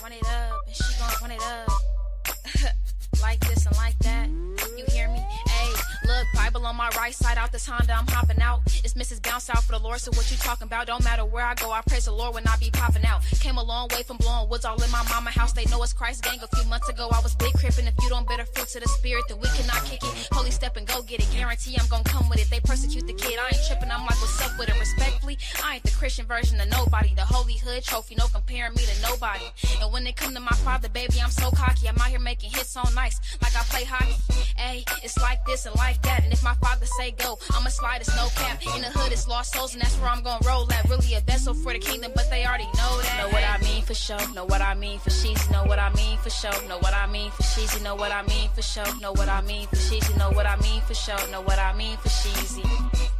run it up, and she gon' run it up. Like this and like that. You hear me? Hey, look, Bible on my right side, out this Honda, I'm hopping out. It's Mrs. Bounce out for the Lord, so what you talking about? Don't matter where I go, I praise the Lord when I be popping out. Came a long way from blowing woods all in my mama house. They know it's Christ gang. A few months ago, I was big crippin'. If you don't bear the fruits of the spirit, then we cannot kick it. Holy step and go get it. Guarantee I'm gon' come with it. They persecute the kid, I ain't trippin'. I'm like, what's up with it? Respectfully, I ain't the Christian version of nobody. The holy hood trophy, no comparing me to nobody. And when it come to my father, baby, I'm so cocky. I'm out here making hits on nice, like I play hockey. Hey, it's like this and like that. And if my father say go, I'ma slide, it's no cap. In the hood, it's lost souls, and that's where I'm gonna roll at. Really a vessel for the kingdom, but they already know that. Know what I mean for sure, know what I mean for sheezy, know what I mean for sure, know what I mean for sheezy, know what I mean for sure, know what I mean for sheezy, know what I mean for sure, know what I mean for sheezy.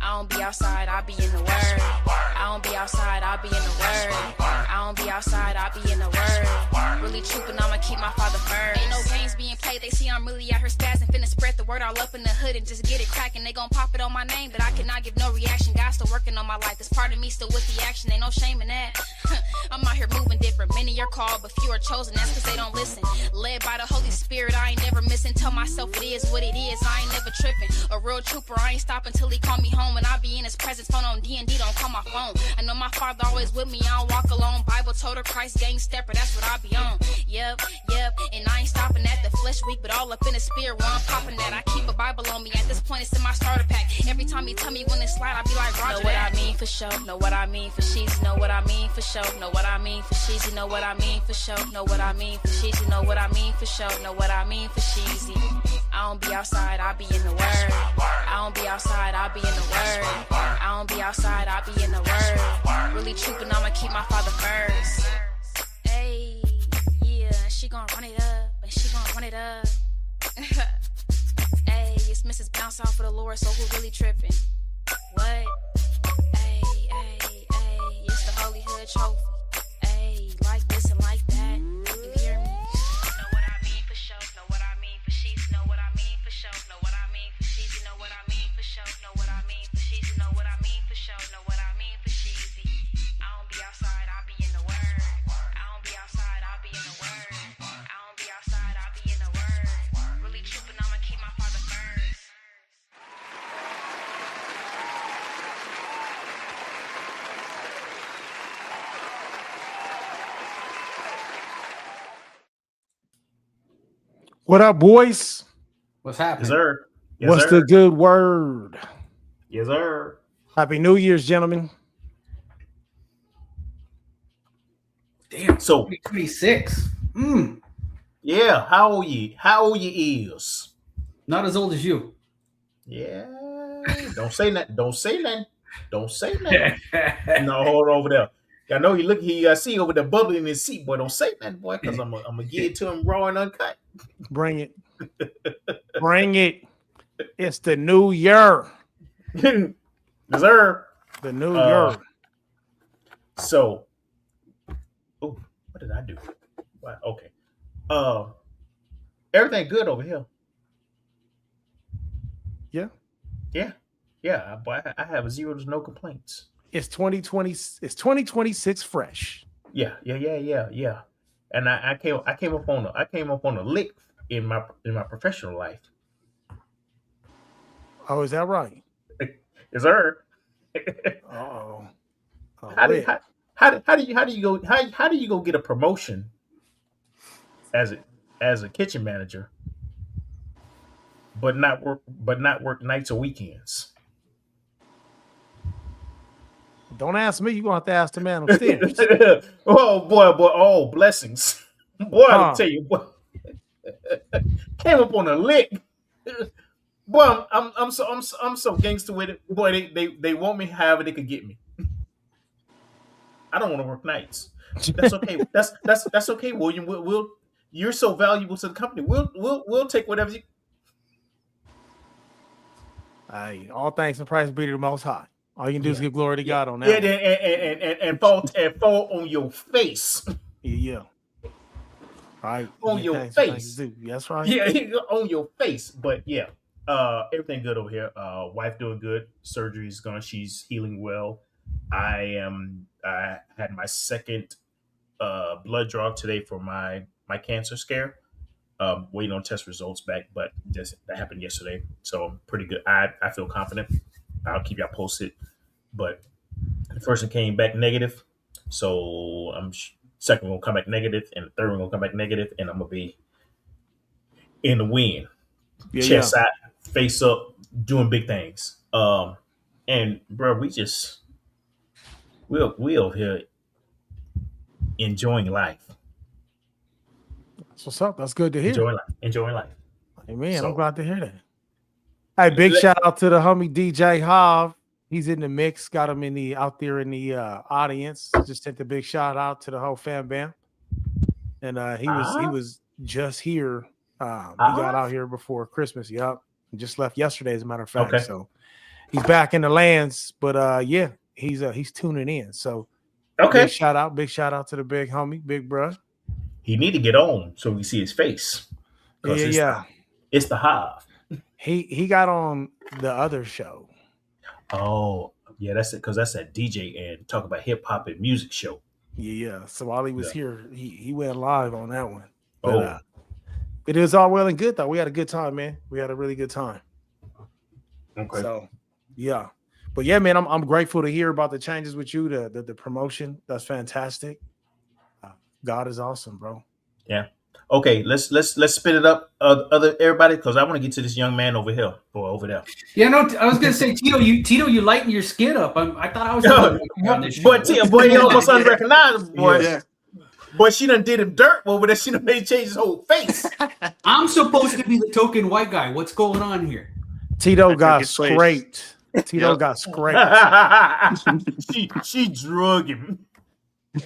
I don't be outside, I be in the word. I don't be outside, I be in the word. I don't be outside, I be in the word. Really trooping, I'ma keep my father first. Ain't no games being played, they see I'm really out here spazzing. Finna spread the word all up in the hood and just get it cracking. They gon' pop it on my name, but I cannot give no reaction. God's still working on my life, this part of me still with the action. Ain't no shame in that. I'm out here moving different. Many are called, but few are chosen. That's cause they don't listen. Led by the Holy Spirit, I ain't never missing. Tell myself it is what it is, I ain't never tripping. A real trooper, I ain't stopping till he call me home. And I be in his presence, phone on D&D, don't call my phone. I know my father always with me, I don't walk alone. Bible told her Christ gang stepper, that's what I be on. Yep, and I ain't stopping at the flesh week, but all up in the spirit where I'm popping that. I keep a Bible on me, at this point it's in my starter pack. Every time he tell me when it's slide, I be like, Roger. Know what I mean for sure, know what I mean for sheezy, know what I mean for sure, know what I mean for sheezy, know what I mean for sure, know what I mean for sheezy, know what I mean for sure, know what I mean for sheezy. I don't be outside, I be in the word. I don't be outside, I be in the word. I don't be outside, I be in the word. Really trooping, I'ma keep my father first. Hey, yeah, she gon' run it up, and she gon' run it up. Hey, it's Mrs. Bounce out for the Lord, so who really tripping? What? Hey, it's the Holy Hood trophy. Hey, like this and like that. You hear me? Know what I mean for sure, know what I mean for sheezy, know what I mean for sure, know what I mean for sheezy, know what I mean for sure, know what I mean for sheezy, know what I mean for sure, know what I mean for sheezy. I don't be outside, I be in the word. I don't be outside, I be in the word. I don't be outside, I be in the word. Really trooping, I'ma keep my father first. What up, boys? What's happening? Yes, sir. Yes, What's sir. the good word? Yes, sir. Happy New Year's, gentlemen. Damn, So 26. yeah, how old you? How old you is? Not as old as you. Yeah. Don't say nothing. Don't say nothing. Don't say nothing. No, hold on over there. I know you look. I see over there bubbling in his seat, boy. Don't say nothing, boy, because I'm gonna give it to him raw and uncut. Bring it. Bring it. It's the new year. Yes, sir. The new year. So, oh, what did I do? Wow, okay. Everything good over here. Yeah. Yeah. But I have zero to no complaints. It's 2020. It's 2026 fresh. Yeah. And I came up on a lick in my professional life. Oh, is that right? Yes, sir. Oh. How do you go get a promotion as a kitchen manager, but not work nights or weekends? Don't ask me. You're gonna have to ask the man upstairs. Oh boy, oh blessings, boy. I'll tell you, boy, came up on a lick. Boy, I'm so gangster with it. Boy, they want me however they could get me. I don't want to work nights. That's okay. That's okay, William. We'll you're so valuable to the company. We'll take whatever you. Hey, all thanks and praise be to the Most High. All you can do is give glory to God on that. Yeah, and fall on your face. Yeah. Right. On your face. That's right. Yeah, on your face. But yeah, everything good over here. Wife doing good. Surgery's gone. She's healing well. I had my second blood draw today for my cancer scare. Waiting on test results back, but that happened yesterday, so I'm pretty good. I feel confident. I'll keep y'all posted. But the first one came back negative, so second one will come back negative, and the third one will come back negative, and I'm gonna be in the wind, chest out, face up, doing big things. And bro, we over here enjoying life. That's what's up. That's good to hear. Enjoying life. Amen. So, I'm glad to hear that. Hey, big shout out to the homie DJ Hav. He's in the mix. Got him out there in the audience. Just sent a big shout out to the whole fam bam. And he was just here. He got out here before Christmas. Yup. Just left yesterday, as a matter of fact. Okay. So he's back in the lands. But yeah, he's tuning in. So okay. Big shout out to the big homie, big bro. He need to get on so we see his face. Yeah. It's the Hav. He got on the other show. Oh, yeah, that's it, because that's that DJ and talk about hip hop and music show. Yeah. So while he was here, he went live on that one. But, it was all well and good though. We had a good time, man. We had a really good time. Okay. So yeah. But yeah, man, I'm grateful to hear about the changes with you, the promotion. That's fantastic. God is awesome, bro. Yeah. Okay, let's spit it up, everybody, because I want to get to this young man over here or over there. Yeah, no, I was gonna say, Tito, you lighten your skin up. I thought I was on this show. But Tito, boy, he almost unrecognizable, boy. Yeah. Boy, she done did him dirt over there. She done made change his whole face. I'm supposed to be the token white guy. What's going on here? Tito got scraped. Tito got scraped. she drug him.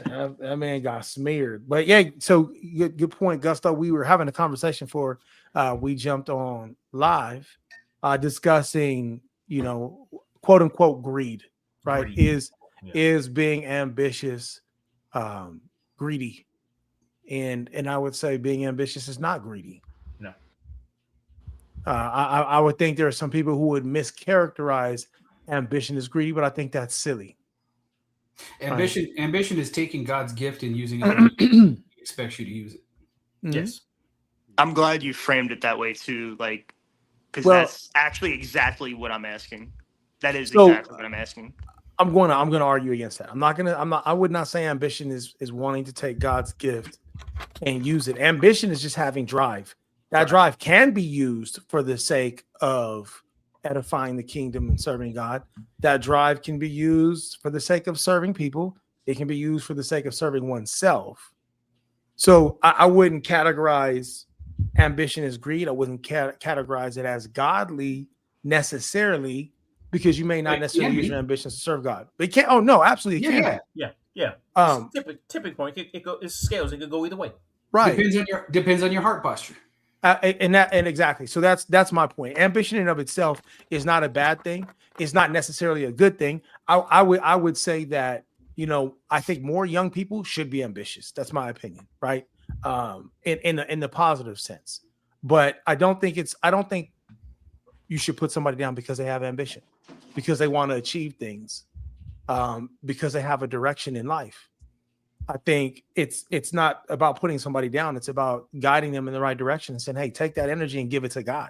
That man got smeared. But yeah, so good point, Gusto. We were having a conversation before we jumped on live, discussing, quote unquote greed, right? Is being ambitious greedy? And I would say being ambitious is not greedy. No. I would think there are some people who would mischaracterize ambition as greedy, but I think that's silly. Ambition is taking God's gift and using it. He expects you to use it. Mm-hmm. Yes. I'm glad you framed it that way too, because that's actually exactly what I'm asking. That is exactly what I'm asking. I'm gonna argue against that. I would not say ambition is wanting to take God's gift and use it. Ambition is just having drive. That drive can be used for the sake of edifying the kingdom and serving God. That drive can be used for the sake of serving people. It can be used for the sake of serving oneself. So I wouldn't categorize ambition as greed. I wouldn't categorize it as godly necessarily, because you may not necessarily use your ambitions to serve God. But it can't. Oh no, absolutely, it can. Yeah. Tipping point. It's scales. It could go either way. Right. Depends on your heart posture. And exactly. So that's my point. Ambition in and of itself is not a bad thing. It's not necessarily a good thing. I would say that, I think more young people should be ambitious. That's my opinion, right? In the positive sense. But I don't think you should put somebody down because they have ambition, because they want to achieve things, because they have a direction in life. I think it's not about putting somebody down. It's about guiding them in the right direction and saying, hey, take that energy and give it to God.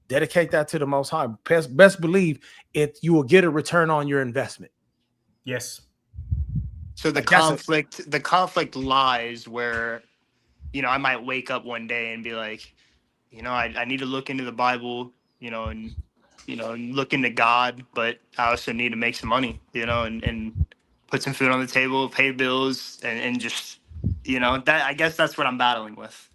Dedicate that to the Most High. Best believe you will get a return on your investment. Yes. So the conflict lies where, I might wake up one day and be like, I need to look into the Bible, and look into God, but I also need to make some money, and put some food on the table, pay bills, and just, that, I guess that's what I'm battling with.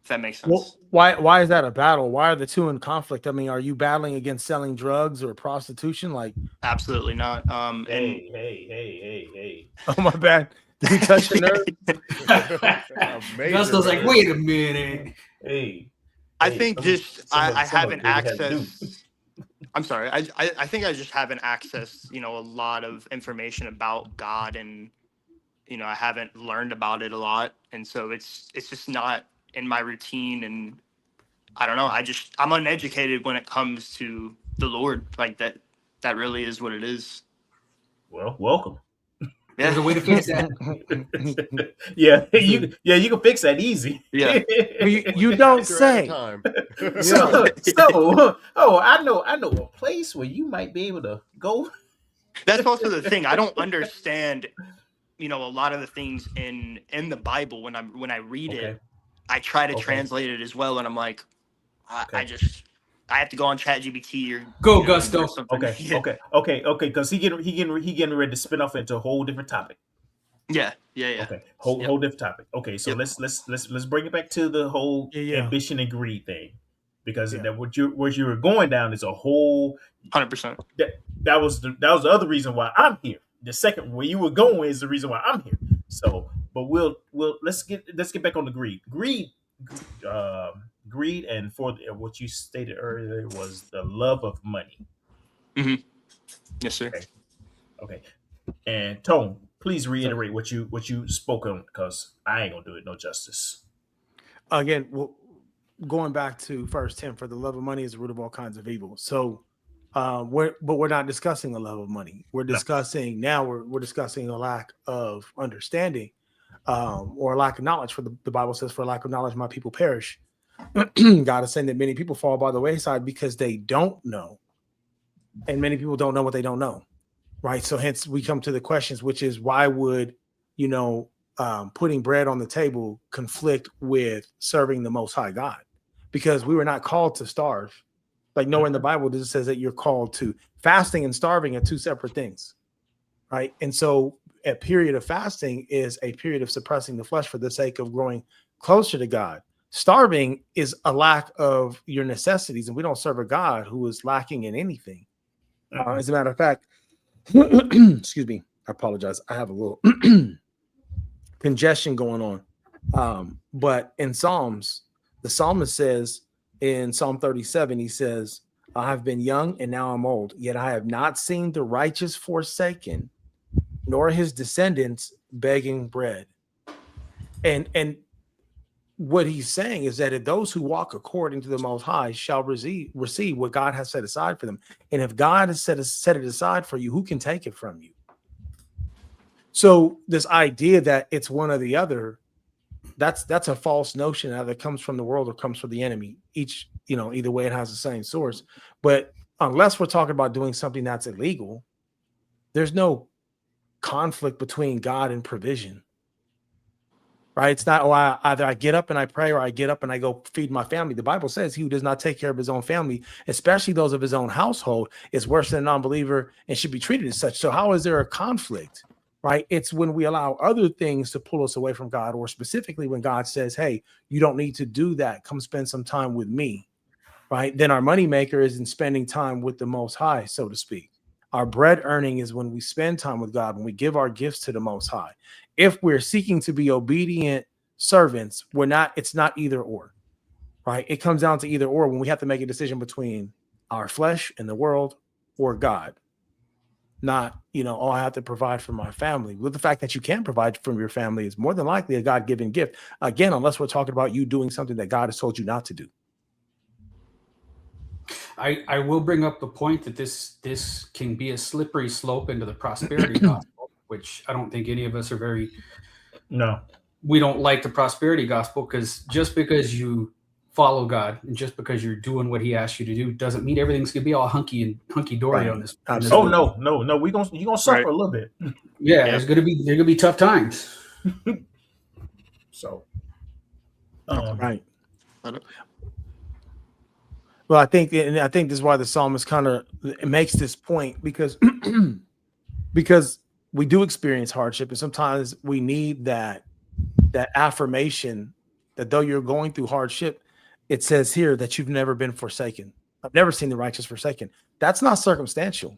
If that makes sense. Well, why is that a battle? Why are the two in conflict? I mean, are you battling against selling drugs or prostitution? Absolutely not. Hey. Oh, my bad. Did you touch your nerve? Gusto's like, wait a minute. Hey. I think I haven't accessed. I'm sorry. I think I just haven't accessed, a lot of information about God, and, I haven't learned about it a lot. And so it's just not in my routine. And I don't know. I'm uneducated when it comes to the Lord. That really is what it is. Well, welcome. There's a way to fix that. you can fix that easy. Yeah. you don't say. Time. I know a place where you might be able to go. That's also the thing. I don't understand, a lot of the things in the Bible when I read it. I try to translate it as well, and I'm like, I have to go on ChatGPT or go Gusto. Or something. Okay. Because he getting ready to spin off into a whole different topic. Yeah. Okay, whole different topic. Okay, so let's bring it back to the whole ambition and greed thing, because that what you were going down is a whole 100%. That was the other reason why I'm here. The second where you were going is the reason why I'm here. So, but we'll let's get back on the greed, and for what you stated earlier was the love of money. Mm-hmm. Yes, sir. Okay. And Tone, please reiterate what you spoke on, because I ain't gonna do it no justice. Again, going back to verse 10, for the love of money is the root of all kinds of evil. So, we're not discussing the love of money. We're discussing we're discussing a lack of understanding, or a lack of knowledge. For the Bible says, "For lack of knowledge, my people perish." God is saying that many people fall by the wayside because they don't know, and many people don't know what they don't know. Right. So hence we come to the questions, which is why would, putting bread on the table conflict with serving the Most High God? Because we were not called to starve. Like nowhere in the Bible does it says that you're called to. Fasting and starving are two separate things. Right. And so a period of fasting is a period of suppressing the flesh for the sake of growing closer to God. Starving is a lack of your necessities, and we don't serve a God who is lacking in anything. As a matter of fact, excuse me, I apologize. I have a little congestion going on. But in Psalms, the psalmist says in Psalm 37, he says, I have been young and now I'm old, yet I have not seen the righteous forsaken, nor his descendants begging bread. And what he's saying is that if those who walk according to the Most High shall receive what God has set aside for them. And if God has set it aside for you, who can take it from you? So this idea that it's one or the other, that's a false notion that comes from the world or comes from the enemy. Either way, it has the same source. But unless we're talking about doing something that's illegal, there's no conflict between God and provision. Right? It's not, either I get up and I pray or I get up and I go feed my family. The Bible says he who does not take care of his own family, especially those of his own household, is worse than a non-believer and should be treated as such. So how is there a conflict? Right? It's when we allow other things to pull us away from God, or specifically when God says, hey, you don't need to do that. Come spend some time with me. Right? Then our moneymaker is in spending time with the Most High, so to speak. Our bread earning is when we spend time with God, when we give our gifts to the Most High. If we're seeking to be obedient servants, it's not either or, right? It comes down to either or when we have to make a decision between our flesh and the world or God. Not, I have to provide for my family. Well, the fact that you can provide from your family is more than likely a God-given gift. Again, unless we're talking about you doing something that God has told you not to do. I will bring up the point that this can be a slippery slope into the prosperity gospel, which I don't think any of us are we don't like the prosperity gospel, because just because you follow God and just because you're doing what he asks you to do doesn't mean everything's gonna be all hunky dory on this. Oh no, you're gonna suffer a little bit. Yeah, there's gonna be tough times. So right. Well, I think this is why the psalmist kind of makes this point, because we do experience hardship, and sometimes we need that affirmation that though you're going through hardship, it says here that you've never been forsaken. I've never seen the righteous forsaken. That's not circumstantial.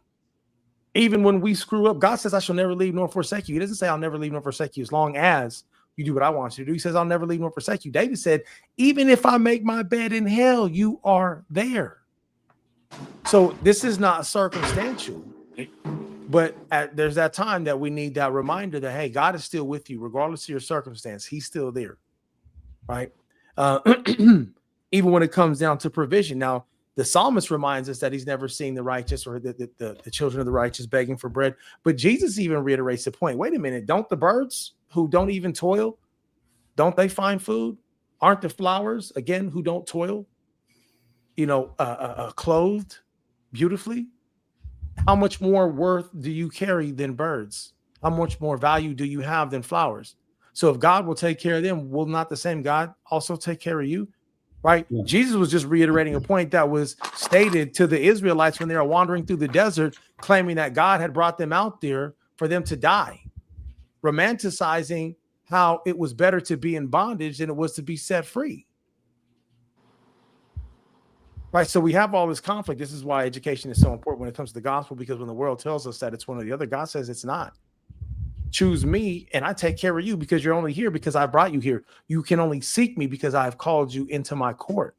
Even when we screw up, God says, I shall never leave nor forsake you. He doesn't say I'll never leave nor forsake you as long as you do what I want you to do. He says, I'll never leave nor forsake you. David said, even if I make my bed in hell, you are there. So this is not circumstantial. But there's that time that we need that reminder that, hey, God is still with you, regardless of your circumstance. He's still there, right? Even when it comes down to provision. Now, The psalmist reminds us that he's never seen the righteous or the children of the righteous begging for bread. But Jesus even reiterates the point. Wait a minute. Don't the birds who don't even toil, don't they find food? Aren't the flowers, again, who don't toil, clothed beautifully? How much more worth do you carry than birds? How much more value do you have than flowers? So if God will take care of them, will not the same God also take care of you? Right? Yeah. Jesus was just reiterating a point that was stated to the Israelites when they were wandering through the desert, claiming that God had brought them out there for them to die, romanticizing how it was better to be in bondage than it was to be set free. Right. So we have all this conflict. This is why education is so important when it comes to the gospel, because when the world tells us that it's one or the other, God says it's not. Choose me and I take care of you because you're only here because I brought you here. You can only seek me because I've called you into my court.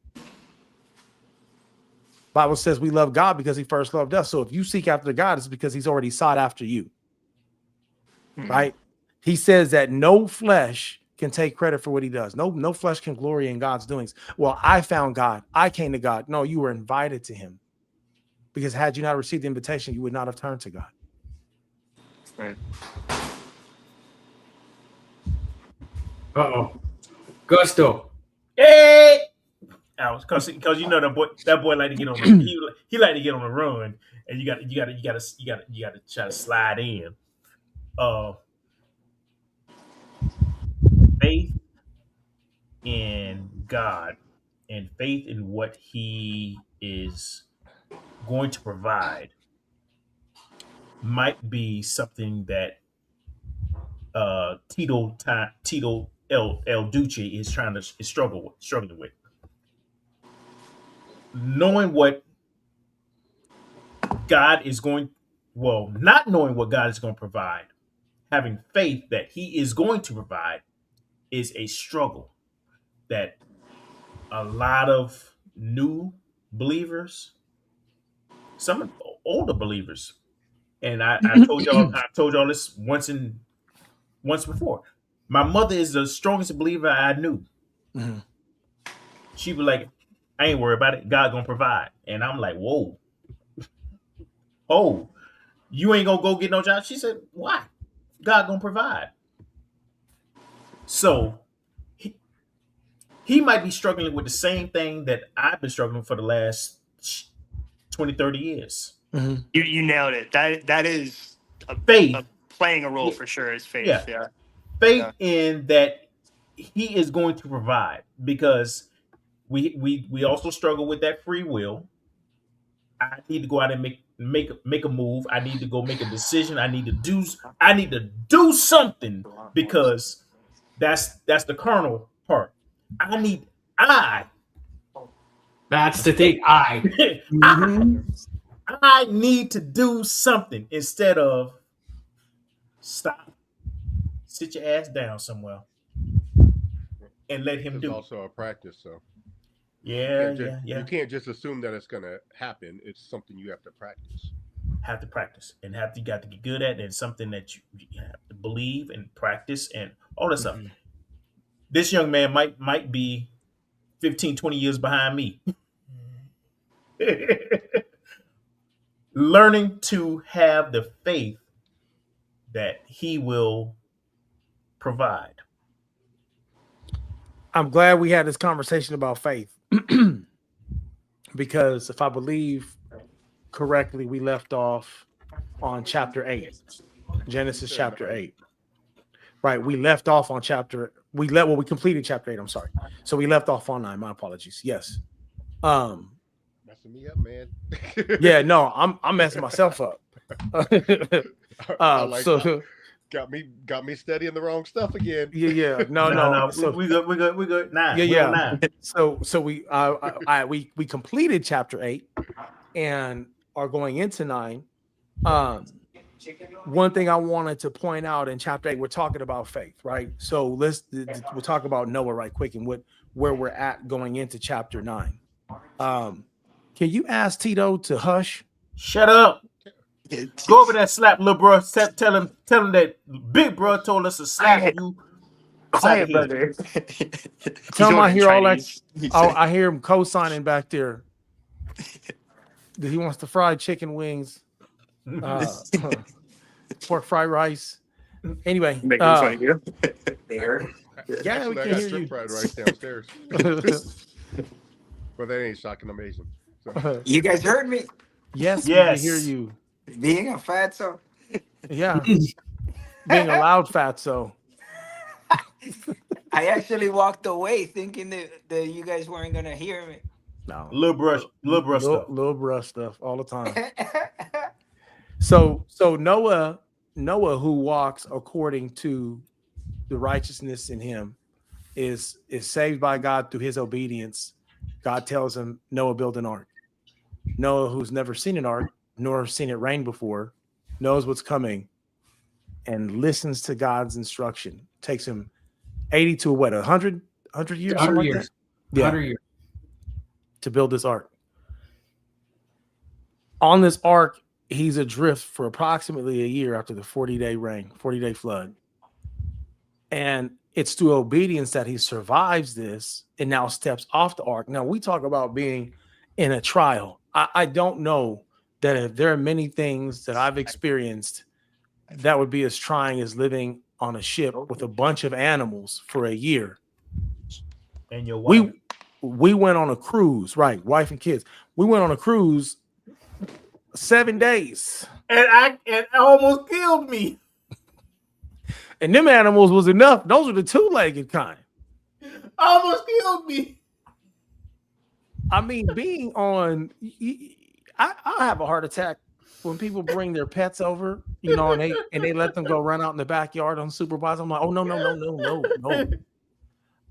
Bible says we love God because he first loved us. So if you seek after God, it's because he's already sought after you. Right. He says that no flesh can take credit for what he does. No flesh can glory in God's doings. Well, I found God. I came to God. No, you were invited to him, because had you not received the invitation, you would not have turned to God. Right. Gusto. Hey, because that boy like to get on he like to get on the run, and you got to try to slide in. Faith in God and faith in what he is going to provide might be something that Tito El Duce is struggling with. Knowing what God is not knowing what God is going to provide, having faith that he is going to provide is a struggle that a lot of new believers, some older believers, and I told y'all this once before. My mother is the strongest believer I knew. Mm-hmm. She was like, I ain't worried about it. God gonna provide. And I'm like, whoa. Oh, you ain't gonna go get no job? She said, why? God gonna provide. So he might be struggling with the same thing that I've been struggling for the last 20, 30 years. Mm-hmm. You nailed it. That is faith playing a role for sure. Is faith. Yeah. Faith in that he is going to provide, because we also struggle with that free will. I need to go out and make a move. I need to go make a decision. I need to do something, because that's the carnal part. That's the thing. I need to do something instead of stop, sit your ass down somewhere, and let him do. It's also a practice, so yeah. You can't just assume that it's gonna happen. It's something you have to practice. And you got to get good at it. And something that you have to believe and practice and all that stuff. This young man might be 15, 20 years behind me. Learning to have the faith that he will provide. I'm glad we had this conversation about faith, because if I believe correctly, we left off on chapter 8, Genesis chapter 8. Right, we left off on we completed chapter 8. I'm sorry, so we left off on 9. My apologies. Yes. Messing me up, man. Yeah, no, I'm messing myself up. Got me studying the wrong stuff again. Yeah. No. So we good. Nah. Yeah. So we completed chapter 8 and are going into 9. One thing I wanted to point out in chapter 8, we're talking about faith, right? So we'll talk about Noah right quick and where we're at going into chapter 9. Can you ask Tito to hush? Shut up. Go over there, slap little bro. Tell him that big bro told us to slap you. Quiet, brother. Tell him I hear all that. Oh, I hear him co-signing back there. He wants the fried chicken wings, pork fried rice. Anyway, Yeah, we Actually, I can got hear shrimp you. fried rice downstairs. But that ain't shocking amazing. So. You guys heard me. Yes, we can hear you. Being a fatso. Yeah, being a loud fatso. I actually walked away thinking that you guys weren't gonna hear me. No, little brush stuff all the time. So Noah, who walks according to the righteousness in him, is saved by God through his obedience. God tells him, Noah, build an ark. Noah, who's never seen an ark nor seen it rain before, knows what's coming and listens to God's instruction. Takes him 80 to 100 years, 100 like years. that? Yeah, 100 years. to build this ark. On this ark, he's adrift for approximately a year after the 40-day flood. And it's through obedience that he survives this and now steps off the ark. Now, we talk about being in a trial. I don't know that if there are many things that I've experienced that would be as trying as living on a ship with a bunch of animals for a year. And your wife. We went on a cruise, right? Wife and kids. We went on a cruise 7 days. And it almost killed me. And them animals was enough. Those are the two-legged kind. Almost killed me. I mean, being on, I have a heart attack when people bring their pets over, and they let them go run out in the backyard unsupervised. I'm like, oh no.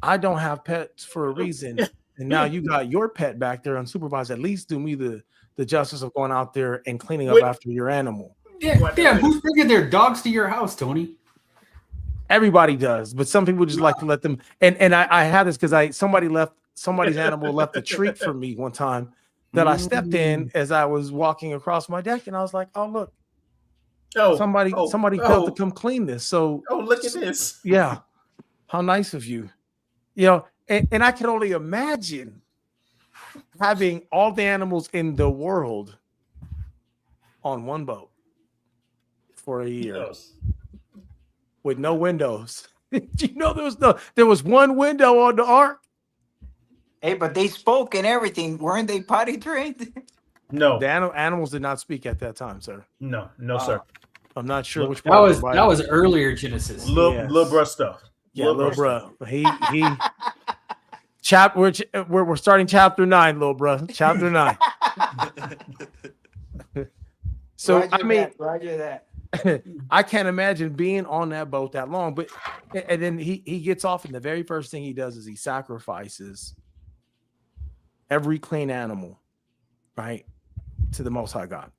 I don't have pets for a reason. And now you got your pet back there unsupervised. At least do me the justice of going out there and cleaning up after your animal. Yeah, who's bringing their dogs to your house, Tony? Everybody does, but some people just like to let them. And I had this because somebody's animal left a treat for me one time that I stepped in as I was walking across my deck, and I was like, "Oh look, somebody failed to come clean this." So look at this. Yeah, how nice of you. And I can only imagine having all the animals in the world on one boat for a year. Yes. With no windows. There was one window on the ark. Hey, but they spoke and everything. Weren't they potty trained? No. The animals did not speak at that time, sir. No, sir. I'm not sure which that was earlier Genesis. Little bruh stuff. Yeah, little bruh. He we're starting chapter 9, little bruh. Chapter 9. So Roger that. I can't imagine being on that boat that long. But and then he gets off, and the very first thing he does is he sacrifices every clean animal, right, to the Most High God.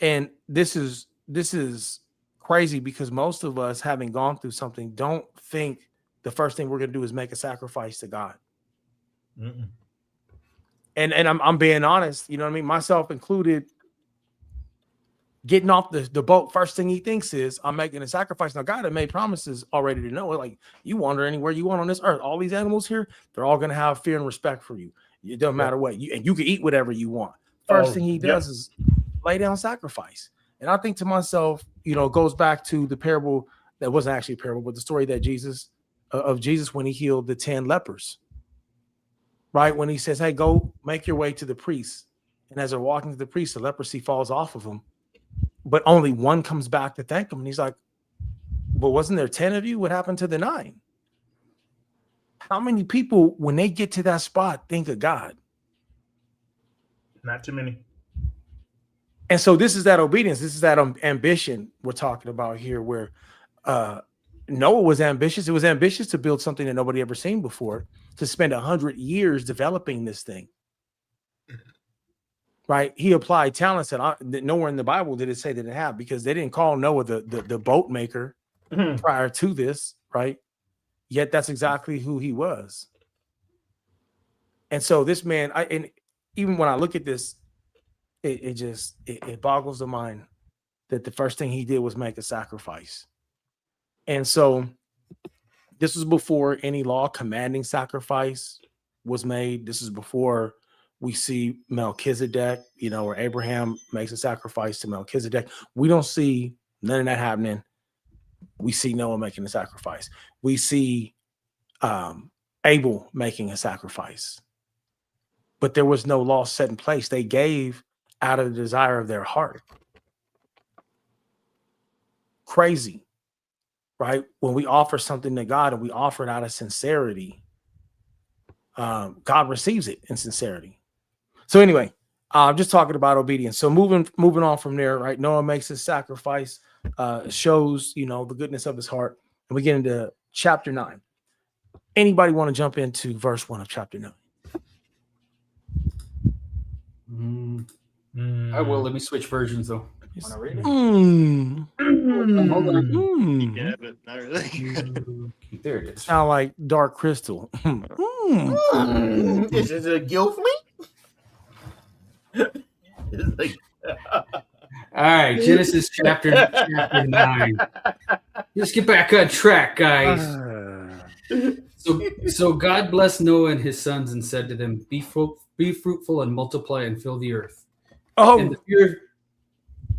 And this is crazy because most of us, having gone through something, don't think the first thing we're going to do is make a sacrifice to God. Mm-mm. And I'm being honest, you know what I mean, myself included. Getting off the boat, first thing he thinks is, I'm making a sacrifice. Now, God had made promises already to Noah, like, you wander anywhere you want on this earth. All these animals here, they're all going to have fear and respect for you. It doesn't matter what. And you can eat whatever you want. First thing he does is lay down sacrifice. And I think to myself, it goes back to the parable that wasn't actually a parable, but the story that Jesus when he healed the 10 lepers. Right? When he says, hey, go make your way to the priest. And as they're walking to the priest, the leprosy falls off of them. But only one comes back to thank him. And he's like, but wasn't there 10 of you? What happened to the 9? How many people, when they get to that spot, think of God? Not too many. And so this is that obedience. This is that ambition we're talking about here, where Noah was ambitious. It was ambitious to build something that nobody ever seen before, to spend 100 years developing this thing. Right, he applied talents that nowhere in the Bible did it say that it had, because they didn't call Noah the boat maker prior to this, right? Yet that's exactly who he was. And so this man, and even when I look at this, it boggles the mind that the first thing he did was make a sacrifice. And so this was before any law commanding sacrifice was made. This is before We see Melchizedek, where Abraham makes a sacrifice to Melchizedek. We don't see none of that happening. We see Noah making a sacrifice. We see Abel making a sacrifice. But there was no law set in place. They gave out of the desire of their heart. Crazy, right? When we offer something to God and we offer it out of sincerity, God receives it in sincerity. So anyway, I'm just talking about obedience. So moving on from there, right? Noah makes his sacrifice, shows, the goodness of his heart. And we get into chapter 9. Anybody want to jump into verse 1 of chapter 9? I will. Let me switch versions though. Want to read it? Hold on. Yeah, but not really. There it is. Sound like Dark Crystal. Is it a Gilfley? All right, Genesis chapter 9. Let's get back on track, guys. So God blessed Noah and his sons and said to them, be fruitful and multiply and fill the earth. Oh, and the fear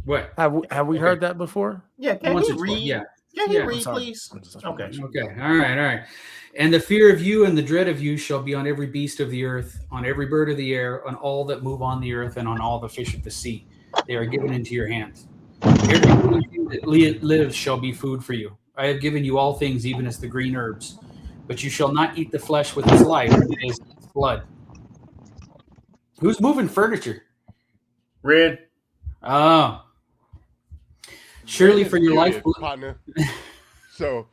what? Have we heard that before? Yeah, can he read? Yeah. Can you read, please? Okay. All right. And the fear of you and the dread of you shall be on every beast of the earth, on every bird of the air, on all that move on the earth, and on all the fish of the sea. They are given into your hands. Every living that lives shall be food for you. I have given you all things, even as the green herbs. But you shall not eat the flesh with its life, it is its blood. Who's moving furniture? Red. Oh. Surely for your life, partner. So,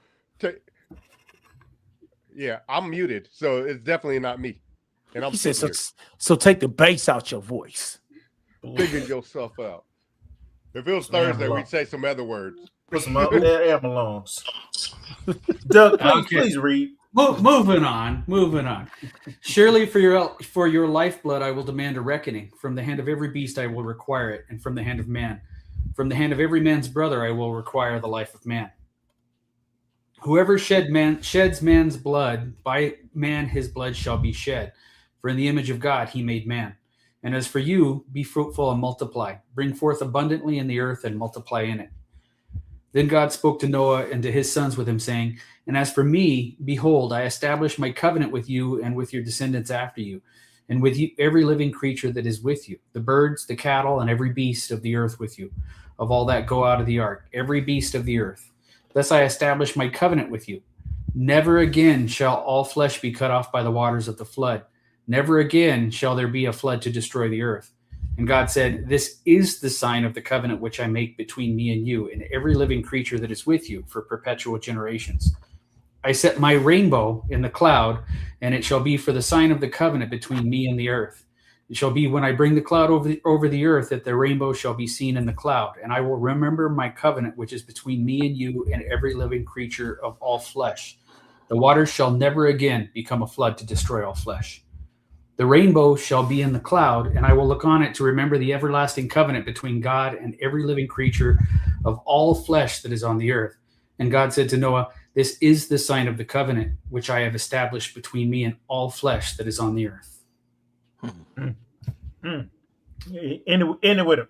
yeah, I'm muted, so it's definitely not me. And I'm so take the bass out your voice. Figure yourself out. If it was Thursday, we'd say some other words. Put some air balloons. Doug, please read. Moving on. Surely for your lifeblood I will demand a reckoning. From the hand of every beast I will require it, and from the hand of man. From the hand of every man's brother I will require the life of man. Whoever sheds man's blood, by man his blood shall be shed. For in the image of God he made man. And as for you, be fruitful and multiply. Bring forth abundantly in the earth and multiply in it. Then God spoke to Noah and to his sons with him, saying, and as for me, behold, I establish my covenant with you and with your descendants after you, and with you, every living creature that is with you, the birds, the cattle, and every beast of the earth with you, of all that go out of the ark, every beast of the earth. Thus I establish my covenant with you. Never again shall all flesh be cut off by the waters of the flood. Never again shall there be a flood to destroy the earth. And God said, this is the sign of the covenant which I make between me and you and every living creature that is with you for perpetual generations. I set my rainbow in the cloud, and it shall be for the sign of the covenant between me and the earth. It shall be when I bring the cloud over the earth that the rainbow shall be seen in the cloud, and I will remember my covenant which is between me and you and every living creature of all flesh. The waters shall never again become a flood to destroy all flesh. The rainbow shall be in the cloud, and I will look on it to remember the everlasting covenant between God and every living creature of all flesh that is on the earth. And God said to Noah, this is the sign of the covenant which I have established between me and all flesh that is on the earth. End it with a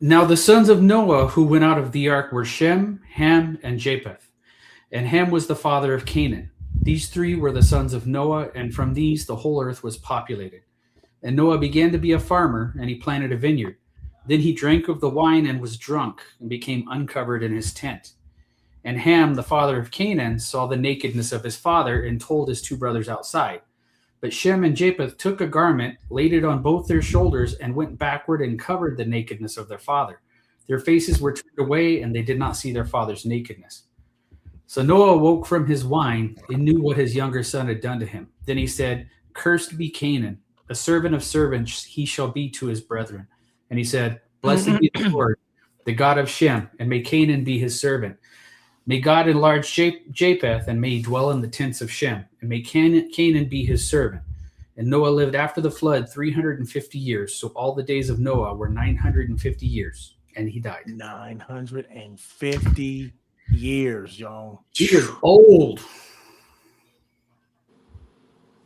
Now the sons of Noah who went out of the ark were Shem, Ham, and Japheth. And Ham was the father of Canaan. These three were the sons of Noah, and from these the whole earth was populated. And Noah began to be a farmer, and he planted a vineyard. Then he drank of the wine and was drunk, and became uncovered in his tent. And Ham, the father of Canaan, saw the nakedness of his father, and told his two brothers outside. But Shem and Japheth took a garment, laid it on both their shoulders, and went backward and covered the nakedness of their father. Their faces were turned away, and they did not see their father's nakedness. So Noah awoke from his wine and knew what his younger son had done to him. Then he said, cursed be Canaan, a servant of servants he shall be to his brethren. And he said, blessed be the Lord, the God of Shem, and may Canaan be his servant. May God enlarge Japheth, and may he dwell in the tents of Shem, and may Canaan be his servant. And Noah lived after the flood 350 years, so all the days of Noah were 950 years, and he died. 950 years, y'all. He was old.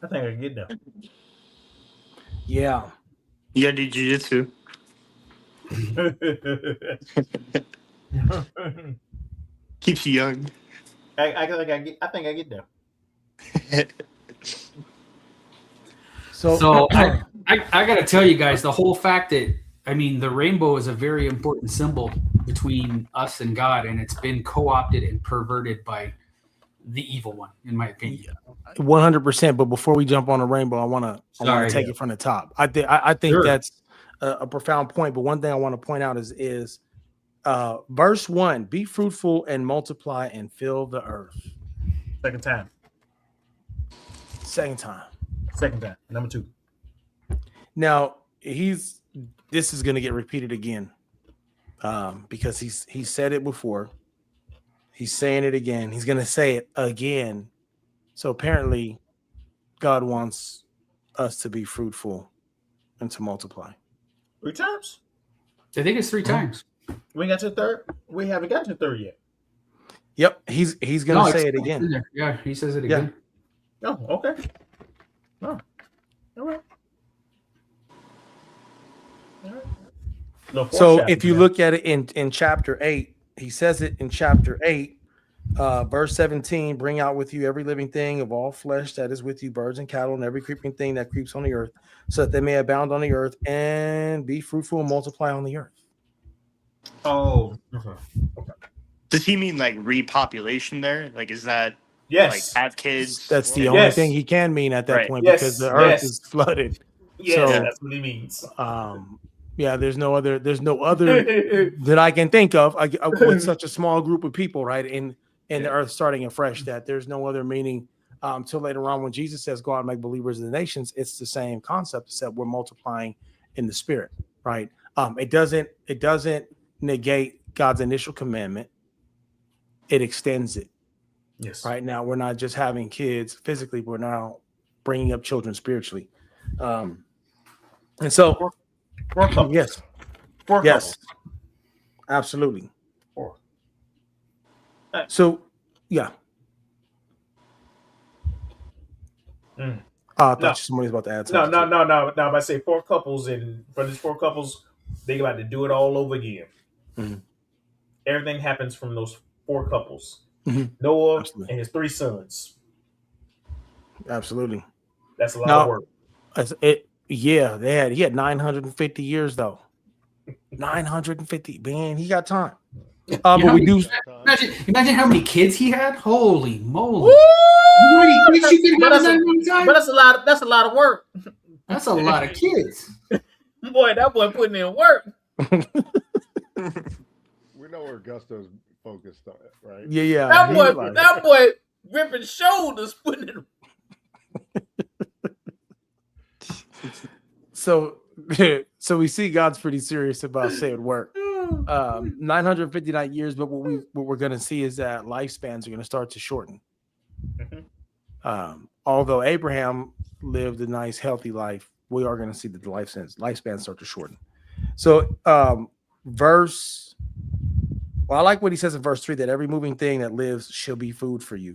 I think I can get there. Yeah. You gotta do jiu-jitsu. Keeps you young. I think I get there. So I got to tell you guys, the whole fact that, I mean, the rainbow is a very important symbol between us and God, and it's been co-opted and perverted by the evil one, in my opinion. 100%. But before we jump on a rainbow, I want to take it from the top. I think that's a profound point. But one thing I want to point out is verse 1: be fruitful and multiply and fill the earth. Second time. Number 2. Now this is going to get repeated again, because he said it before. He's saying it again. He's going to say it again. So apparently, God wants us to be fruitful and to multiply. 3 times? I think it's 3 times. We got to the third. We haven't got to the third yet. Yep, he's going to say it again. Yeah, he says it again. Oh, okay. Oh, all right. So if you look at it in chapter 8, he says it in chapter 8, verse 17: bring out with you every living thing of all flesh that is with you, birds and cattle, and every creeping thing that creeps on the earth, so that they may abound on the earth and be fruitful and multiply on the earth. Oh, okay. Does he mean like repopulation there? Like, is that like have kids? That's the only thing he can mean at that point, because the earth is flooded. Yes, so, that's what he means. Yeah, there's no other that I can think of with such a small group of people, right? In the earth starting afresh, that there's no other meaning till later on when Jesus says, "Go out and make believers of the nations." It's the same concept, except we're multiplying in the spirit, right? It doesn't negate God's initial commandment. It extends it. Yes. Right now, we're not just having kids physically; we're now bringing up children spiritually. And so, 4 couples. Yes. 4 yes. couples. Absolutely. 4. So, yeah. I thought somebody was about to add something. No. Now, if I say 4 couples, and for these 4 couples, they about to do it all over again. Mm-hmm. Everything happens from those 4 couples. Mm-hmm. Noah and his 3 sons. Absolutely. That's a lot of work. He had 950 years though. 950, man, he got time. But we do imagine how many kids he had. Holy moly! But that's a lot. That's a lot of work. That's a lot of kids. Boy, that boy putting in work. We know where Gusto's focused on it, right? Yeah. That boy ripping shoulders, putting in. So we see God's pretty serious about saying work. 959 years, but what we're going to see is that lifespans are going to start to shorten. Mm-hmm. Although Abraham lived a nice, healthy life, we are going to see that the lifespans start to shorten. So, I like what he says in verse 3, that every moving thing that lives shall be food for you.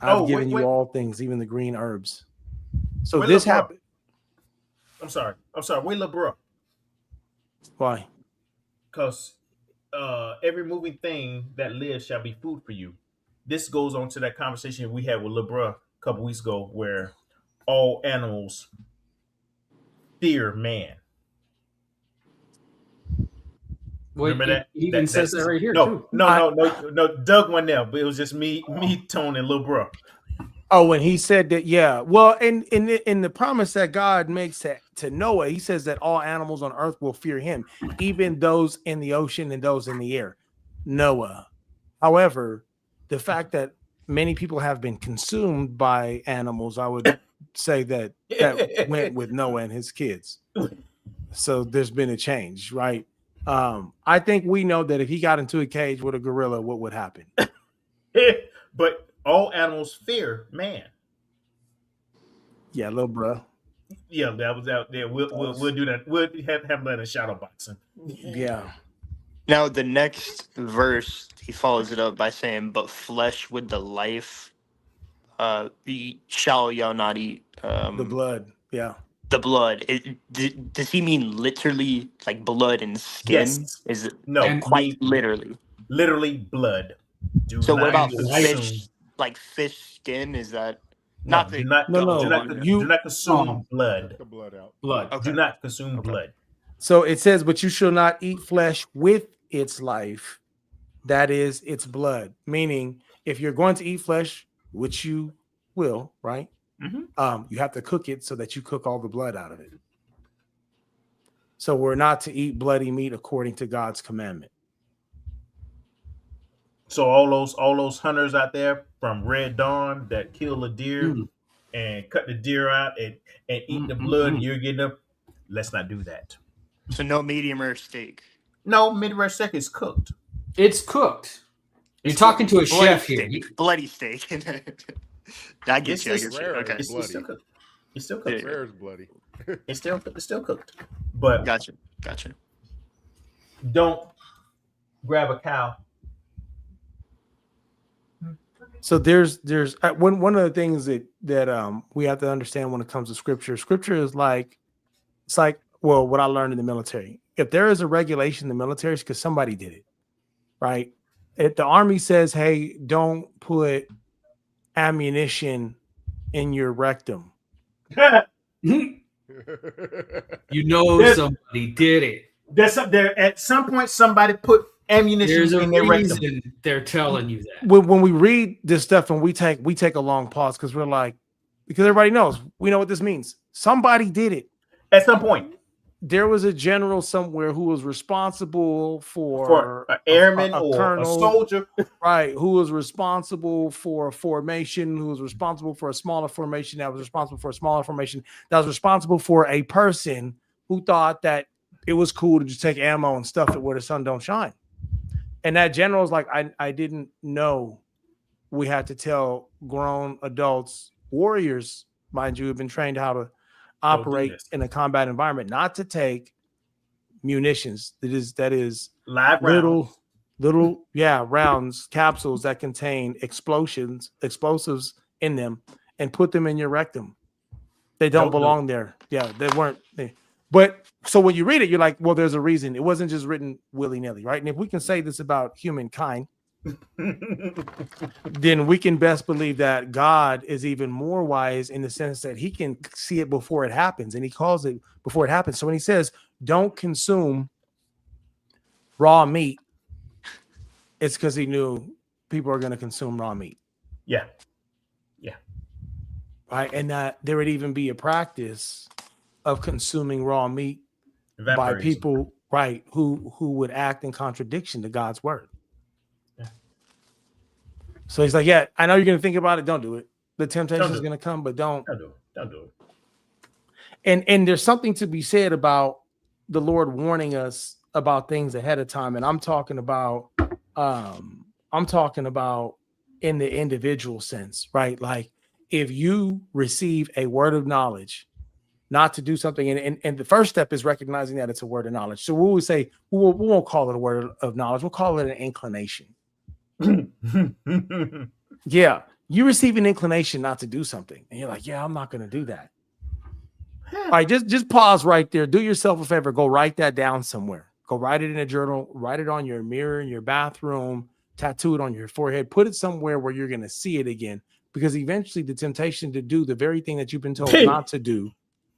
I've given you all things, even the green herbs. So this happened. I'm sorry. Wait, LeBron. Why? Because every moving thing that lives shall be food for you. This goes on to that conversation we had with LeBron a couple weeks ago, where all animals fear man. Remember that? He even says that right here. No. Doug went there, but it was just me, Tone, and LeBron. Oh, when he said that, yeah. Well, in the promise that God makes to Noah, he says that all animals on earth will fear him, even those in the ocean and those in the air. Noah. However, the fact that many people have been consumed by animals, I would say that went with Noah and his kids. So there's been a change, right? I think we know that if he got into a cage with a gorilla, what would happen? But all animals fear man. Yeah, little bro. Yeah, that was out there. We'll do that. We'll have that in shadow boxing. Yeah. Now the next verse, he follows it up by saying, "But flesh with the life shall y'all not eat The blood. Yeah. the blood. Does he mean literally like blood and skin? Yes. Is it No, like quite meat, literally? literally blood. Do So what not about consume. fish? Like fish skin? Is that No, not do to not No. do not consume blood. Cut the blood out. Blood. Okay. Do not consume blood. So it says, but you shall not eat flesh with its life, that is its blood. Meaning, if you're going to eat flesh, which you will, right? Mm-hmm. You have to cook it so that you cook all the blood out of it. So we're not to eat bloody meat according to God's commandment. So all those hunters out there from Red Dawn that kill a deer and cut the deer out and eat the blood, and you're getting up. Let's not do that. So no medium rare steak. No, mid-rare steak is cooked. It's cooked. You're talking to a chef here. Bloody steak. I get you. I It's get you. rare. Okay. It's still cooked. It's still cooked. Rare is bloody. It's still cooked. But Gotcha. don't grab a cow. So there's one of the things that we have to understand when it comes to scripture. Scripture is like, it's like, well, what I learned in the military. If there is a regulation in the military, it's because somebody did it, right? If the army says, hey, don't put ammunition in your rectum. You know somebody did it. There at some point somebody put ammunition There's in a their rectum. reason they're telling you that. When we read this stuff and we take a long pause because we're like, because everybody knows, we know what this means. Somebody did it. At some point. There was a general somewhere who was responsible for an airman a or colonel, a soldier, right? Who was responsible for a formation? Who was responsible for a smaller formation? That was responsible for a smaller formation. That was responsible for a person who thought that it was cool to just take ammo and stuff it where the sun don't shine. And that general was like, I didn't know we had to tell grown adults, warriors, mind you, have been trained how to operate in a combat environment, not to take munitions. That is live little rounds, capsules that contain explosives in them, and put them in your rectum. They don't belong there. Yeah, they weren't. But so when you read it, you're like, well, there's a reason. It wasn't just written willy-nilly, right? And if we can say this about humankind, then we can best believe that God is even more wise in the sense that he can see it before it happens, and he calls it before it happens. So when he says, don't consume raw meat, it's because he knew people are going to consume raw meat. Yeah. Right. And that there would even be a practice of consuming raw meat by people, right, who would act in contradiction to God's word. Yeah. So he's like, yeah, I know you're going to think about it. Don't do it. The temptation is going to come, but don't do it. And there's something to be said about the Lord warning us about things ahead of time. And I'm talking about in the individual sense, right? Like if you receive a word of knowledge, not to do something, and the first step is recognizing that it's a word of knowledge. So we would say we won't call it a word of knowledge. We'll call it an inclination. Yeah, you receive an inclination not to do something, and you're like, yeah, I'm not going to do that. All right, just pause right there. Do yourself a favor. Go write that down somewhere. Go write it in a journal. Write it on your mirror in your bathroom. Tattoo it on your forehead. Put it somewhere where you're going to see it again, because eventually the temptation to do the very thing that you've been told not to do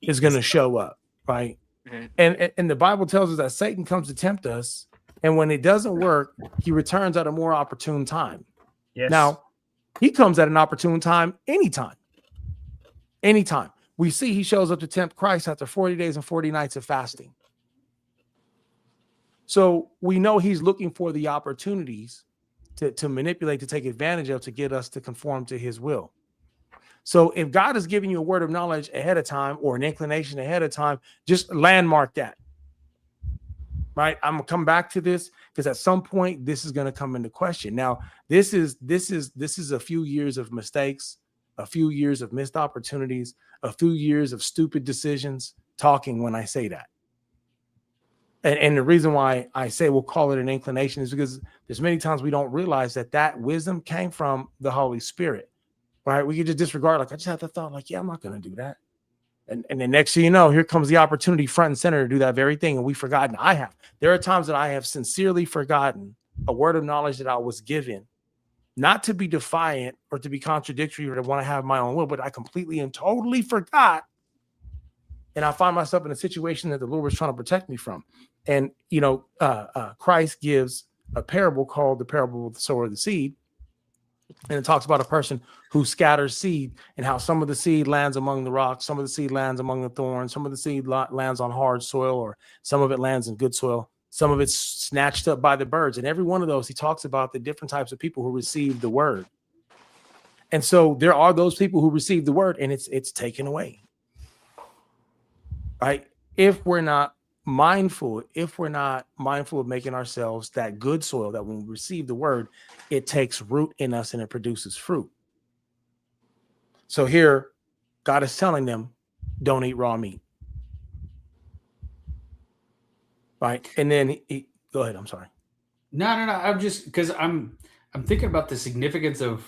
is going to show up, right? Mm-hmm. And the Bible tells us that Satan comes to tempt us, and when it doesn't work, he returns at a more opportune time. Yes. Now, he comes at an opportune time anytime. We see he shows up to tempt Christ after 40 days and 40 nights of fasting. So we know he's looking for the opportunities to manipulate, to take advantage of, to get us to conform to his will. So if God is giving you a word of knowledge ahead of time or an inclination ahead of time, just landmark that. Right? I'm gonna come back to this because at some point this is going to come into question. Now, this is a few years of mistakes, a few years of missed opportunities, a few years of stupid decisions talking when I say that. And the reason why I say we'll call it an inclination is because there's many times we don't realize that wisdom came from the Holy Spirit. right? We could just disregard, like, I just had the thought, like, yeah, I'm not going to do that. And the next thing you know, here comes the opportunity front and center to do that very thing. And we've forgotten. There are times that I have sincerely forgotten a word of knowledge that I was given, not to be defiant or to be contradictory or to want to have my own will, but I completely and totally forgot. And I find myself in a situation that the Lord was trying to protect me from. And, Christ gives a parable called the parable of the sower of the seed. And it talks about a person who scatters seed and how some of the seed lands among the rocks, some of the seed lands among the thorns, some of the seed lands on hard soil, or some of it lands in good soil. Some of it's snatched up by the birds. And every one of those, he talks about the different types of people who receive the word. And so there are those people who receive the word and it's taken away. Right? If we're not mindful of making ourselves that good soil, that when we receive the word, it takes root in us and it produces fruit. So here, God is telling them, don't eat raw meat. Right. And then go ahead. I'm sorry. No. I'm just, because I'm thinking about the significance of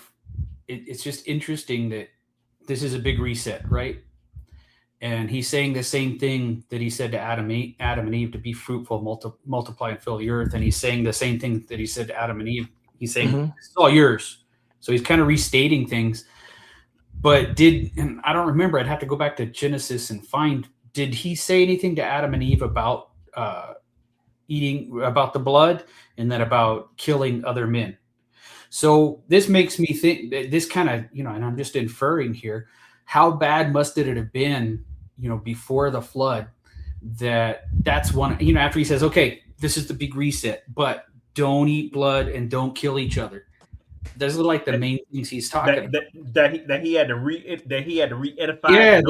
it. It's just interesting that this is a big reset, right? And he's saying the same thing that he said to Adam and Eve, to be fruitful, multiply and fill the earth. And he's saying the same thing that he said to Adam and Eve. He's saying, It's all yours. So he's kind of restating things. But and I don't remember, I'd have to go back to Genesis and find, did he say anything to Adam and Eve about eating, about the blood, and then about killing other men? So this makes me think that this kind of, and I'm just inferring here, how bad must it have been, before the flood, that's one, after he says, okay, this is the big reset, but don't eat blood and don't kill each other. Those are like the main things he's talking about. That he had to re-edify. Yeah,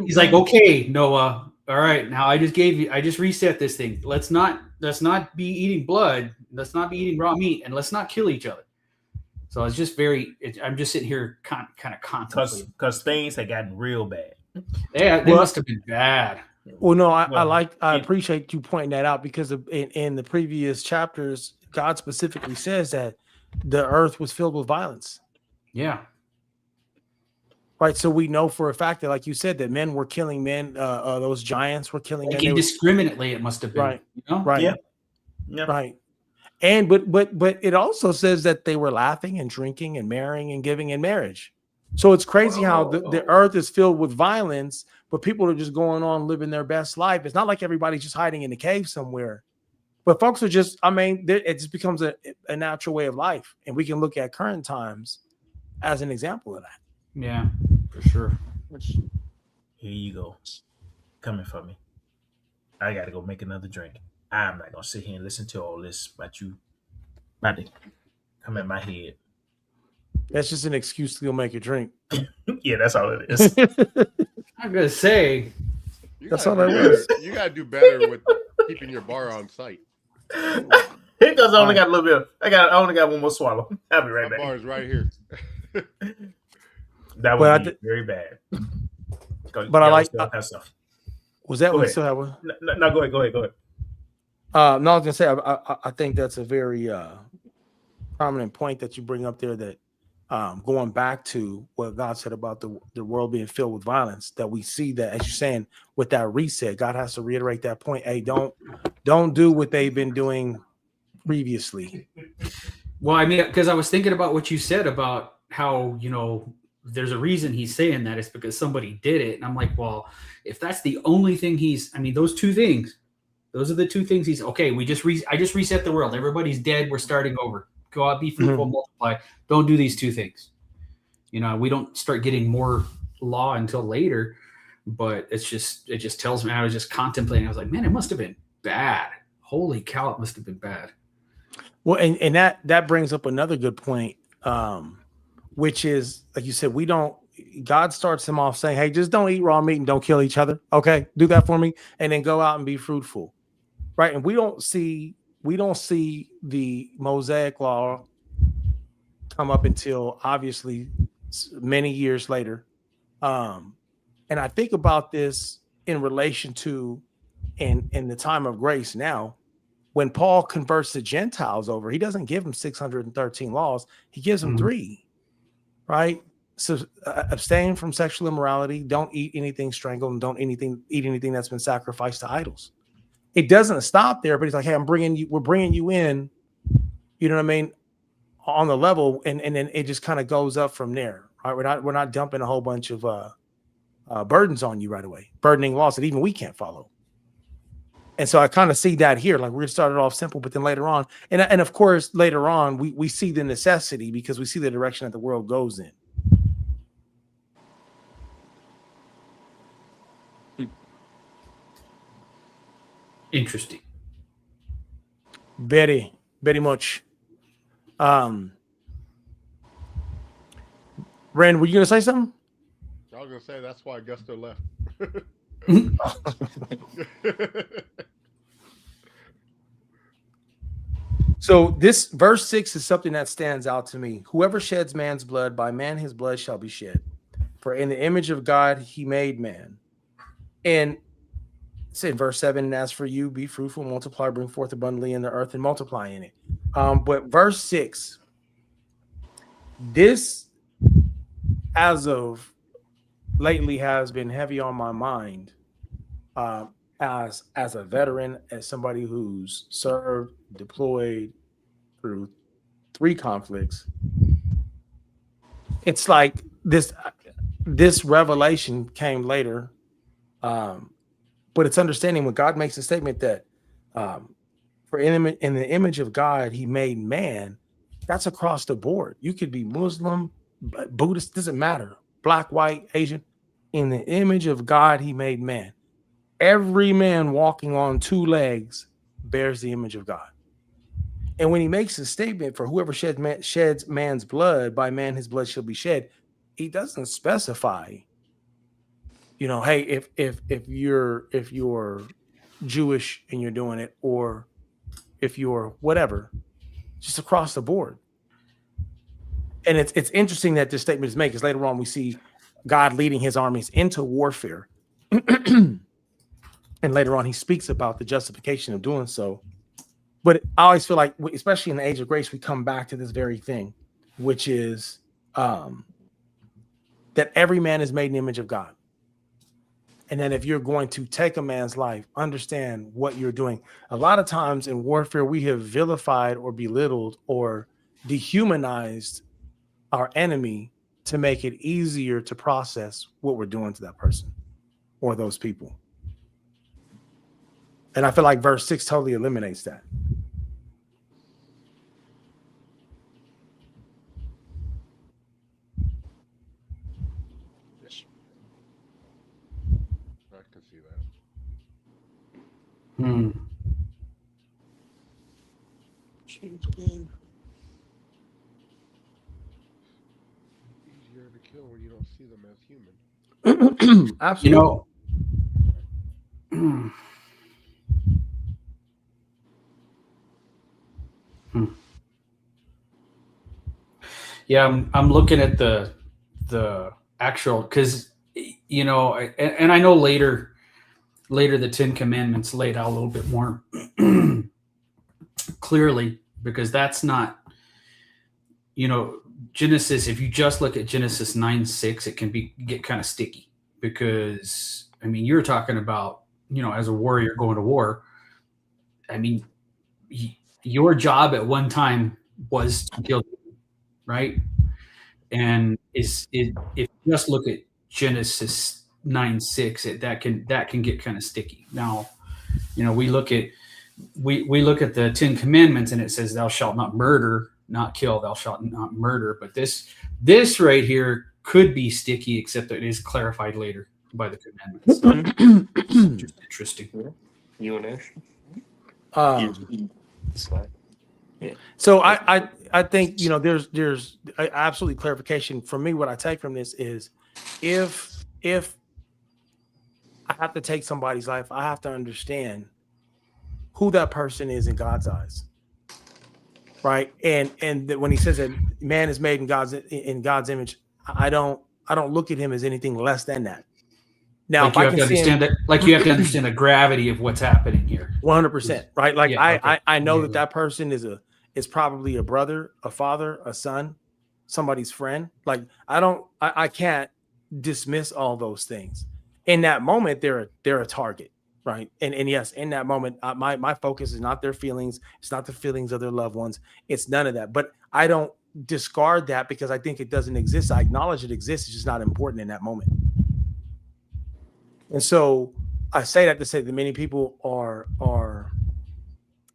he's like, okay, Noah, all right, now I just reset this thing. Let's not be eating blood, let's not be eating raw meat, and let's not kill each other. So it's just I'm just sitting here kind of contemplating. Because things had gotten real bad. Yeah, they must have been bad. Well, no, I appreciate you pointing that out, because in the previous chapters, God specifically says that the earth was filled with violence. Yeah. Right. So we know for a fact that, like you said, that men were killing men. Those giants were killing men. Indiscriminately, it must have been. Right. Right. Yeah. Right. And but it also says that they were laughing and drinking and marrying and giving in marriage. So it's crazy how the earth is filled with violence, but people are just going on living their best life. It's not like everybody's just hiding in a cave somewhere, but folks are just, it just becomes a natural way of life. And we can look at current times as an example of that. Yeah, for sure. Here you go. Coming for me. I got to go make another drink. I'm not going to sit here and listen to all this about you. About to come in my head. That's just an excuse to go make a drink. Yeah, that's all it is. I'm going to say. That's all that was. You got to do better with keeping your bar on site. Because I only got a little bit. I only got one more swallow. I'll be right back. My bar is right here. That would be very bad. But I like that stuff. Was that what we still have one? No, go ahead. No, I was gonna say I think that's a very prominent point that you bring up there, that going back to what God said about the world being filled with violence, that we see that, as you're saying, with that reset, God has to reiterate that point. Hey, don't do what they've been doing previously. Well, I mean, because I was thinking about what you said about how, there's a reason he's saying that. It's because somebody did it. And I'm like, well, if that's the only thing those two things, those are the two things he's, okay, I just reset the world. Everybody's dead. We're starting over. Go out, be fruitful, multiply. Don't do these two things. We don't start getting more law until later, but it just tells me, I was just contemplating. I was like, man, it must have been bad. Holy cow, it must have been bad. Well, and that brings up another good point, which is, like you said, God starts him off saying, hey, just don't eat raw meat and don't kill each other. Okay, do that for me. And then go out and be fruitful. Right. And we don't see the Mosaic law come up until obviously many years later. And I think about this in relation to in the time of grace now, when Paul converts the Gentiles over, he doesn't give them 613 laws. He gives them 3, right? abstain from sexual immorality. Don't eat anything strangled, and don't eat anything that's been sacrificed to idols. It doesn't stop there, but he's like, hey, we're bringing you in, you know what I mean, on the level, and then it just kind of goes up from there. Right? We're not dumping a whole bunch of burdens on you right away, burdening laws that even we can't follow. And so I kind of see that here. Like, we're started off simple, but then later on, and of course later on we see the necessity because we see the direction that the world goes in. Interesting. Very, very much. Ren, were you gonna say something? I was gonna say that's why Gusto left. So this verse 6 is something that stands out to me. Whoever sheds man's blood, by man his blood shall be shed. For in the image of God he made man. And it's in verse 7, and as for you, be fruitful, multiply, bring forth abundantly in the earth, and multiply in it. But verse 6, this, as of lately, has been heavy on my mind. As a veteran, as somebody who's served, deployed through 3 conflicts, it's like this revelation came later, but it's understanding when God makes a statement that for in the image of God he made man. That's across the board. You could be Muslim, Buddhist, doesn't matter, black, white, Asian. In the image of God he made man. Every man walking on 2 legs bears the image of God. And when he makes a statement for whoever sheds man's blood, by man his blood shall be shed, he doesn't specify, you know, hey, if you're Jewish and you're doing it, or if you're whatever, just across the board. And it's interesting that this statement is made, because later on we see God leading his armies into warfare. And later on, he speaks about the justification of doing so. But I always feel like, especially in the age of grace, we come back to this very thing, which is that every man is made in the image of God. And then if you're going to take a man's life, understand what you're doing. A lot of times in warfare, we have vilified or belittled or dehumanized our enemy to make it easier to process what we're doing to that person or those people. And I feel like verse 6 totally eliminates that. I can see that. Easier to kill when you don't see them as human. Absolutely. You know, yeah, I'm looking at the actual, because, you know, and I know later the 10 Commandments laid out a little bit more clearly, because that's not, you know, Genesis. If you just look at Genesis 9:6, it can get kind of sticky, because I mean, you're talking about, you know, as a warrior going to war. I mean, your job at one time was to kill, right? And if you just look at Genesis 9:6, that can get kind of sticky. Now, you know, we look at the 10 Commandments, and it says, "Thou shalt not murder, not kill, thou shalt not murder." But this right here could be sticky, except that it is clarified later by the commandments. Just interesting. You and So I think, you know, there's absolutely clarification for me. What I take from this is, if I have to take somebody's life, I have to understand who that person is in God's eyes, right? And that when he says that man is made in God's image, I don't look at him as anything less than that. Now, like you have to understand that, like you have to understand the gravity of what's happening here. 100%, right? Like, yeah, okay. I know that person is probably a brother, a father, a son, somebody's friend. Like I can't dismiss all those things. In that moment, they're a target, right? And yes, in that moment, my focus is not their feelings. It's not the feelings of their loved ones. It's none of that. But I don't discard that because I think it doesn't exist. I acknowledge it exists. It's just not important in that moment. And so I say that to say that many people are